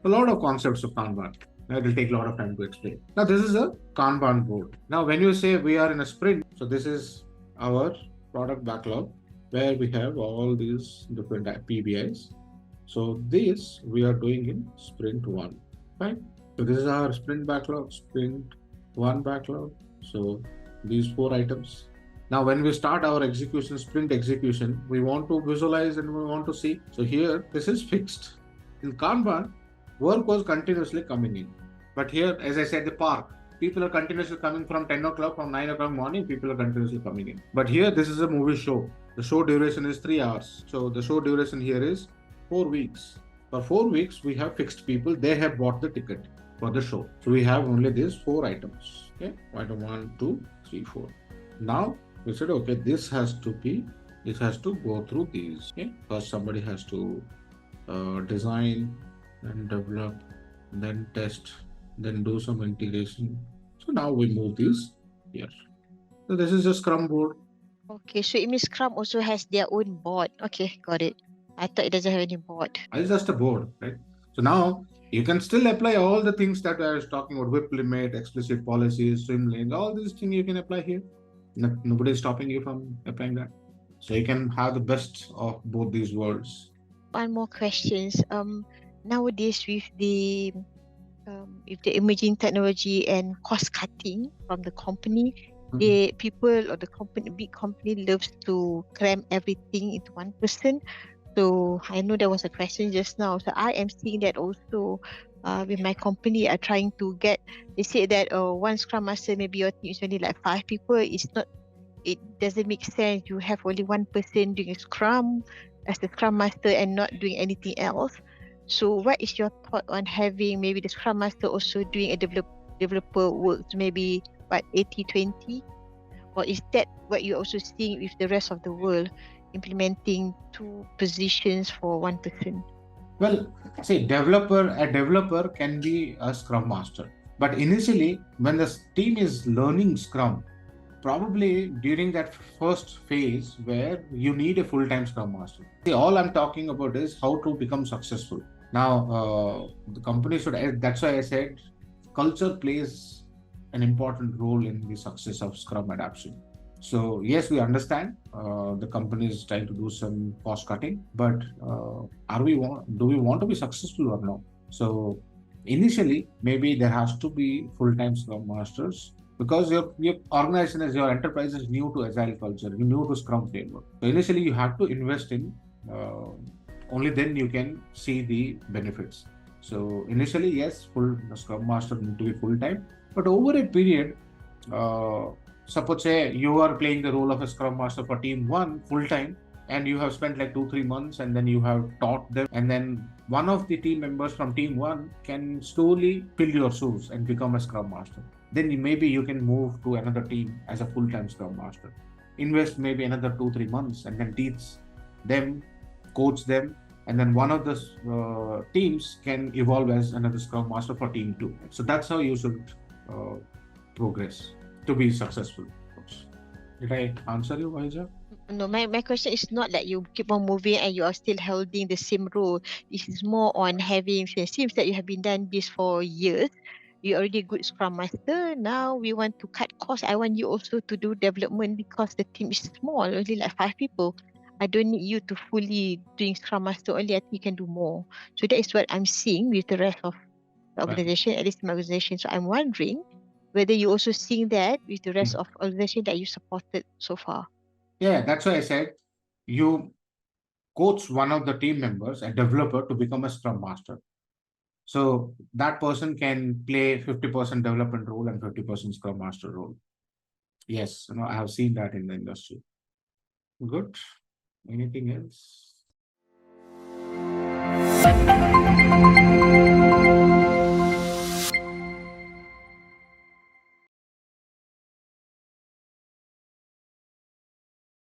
A lot of concepts of Kanban. Now, it will take a lot of time to explain. Now, this is a Kanban board. Now, when you say we are in a sprint, so this is our product backlog where we have all these different PBIs. So this we are doing in sprint 1, right? So this is our sprint backlog, sprint 1 backlog. So these 4 items. Now, when we start our execution, sprint execution, we want to visualize and we want to see. So here, this is fixed. In Kanban, work was continuously coming in. But here, as I said, the park, people are continuously coming from 10 o'clock, from 9 o'clock morning, people are continuously coming in. But here, this is a movie show. The show duration is 3 hours. So the show duration here is 4 weeks. For 4 weeks, we have fixed people. They have bought the ticket for the show. So we have only these 4 items. Okay, item 1, 2, 3, 4. Now, we said, okay, this has to go through these. Okay, first somebody has to design and develop, then test, then do some integration. So now we move these here. So this is a Scrum board. Okay, so it means Scrum also has their own board. Okay, got it. I thought it doesn't have any board. It's just a board, right? So now you can still apply all the things that I was talking about: WIP limit, explicit policies, swim lanes, all these things you can apply here. Nobody is stopping you from applying that. So you can have the best of both these worlds. One more questions. Nowadays with the emerging technology and cost cutting from the company, the people or the company, big company loves to cram everything into one person. So I know there was a question just now. So I am seeing that also with my company are trying to get, they say that one Scrum Master, maybe your team is only like 5 people. It doesn't make sense. You have only one person doing Scrum as the Scrum Master and not doing anything else. So what is your thought on having maybe the Scrum Master also doing a developer work, maybe what 80-20? Or is that what you're also seeing with the rest of the world, implementing 2 positions for 1 person? Well, see, a developer can be a Scrum Master. But initially, when the team is learning Scrum, probably during that first phase where you need a full-time Scrum Master. See, all I'm talking about is how to become successful. Now, the company should, that's why I said culture plays an important role in the success of Scrum adoption. So yes, we understand the company is trying to do some cost cutting, but do we want to be successful or not? So initially, maybe there has to be full-time Scrum Masters because your organization as your enterprise is new to Agile culture, you're new to Scrum framework. So initially, you have to invest in. Only then you can see the benefits. So initially, yes, full Scrum Master need to be full-time, but over a period, suppose say you are playing the role of a Scrum Master for Team 1 full-time, and you have spent like 2-3 months, and then you have taught them, and then one of the team members from Team 1 can slowly fill your shoes and become a Scrum Master. Then maybe you can move to another team as a full-time Scrum Master. Invest maybe another 2-3 months, and then teach them, coach them, and then one of the teams can evolve as another Scrum Master for Team 2. So that's how you should progress to be successful. Did I answer you, Vaija? No, my question is not that you keep on moving and you are still holding the same role. This is more on having, it seems that you have been done this for years. You're already a good Scrum Master. Now we want to cut costs. I want you also to do development because the team is small, only like 5 people. I don't need you to fully doing Scrum Master only. I think you can do more. So that is what I'm seeing with the rest of the organization, at least my organization. So I'm wondering whether you also seeing that with the rest of organization that you supported so far. Yeah, that's why I said you coach one of the team members, a developer, to become a Scrum Master. So that person can play 50% development role and 50% Scrum Master role. Yes, I have seen that in the industry. Good. Anything else?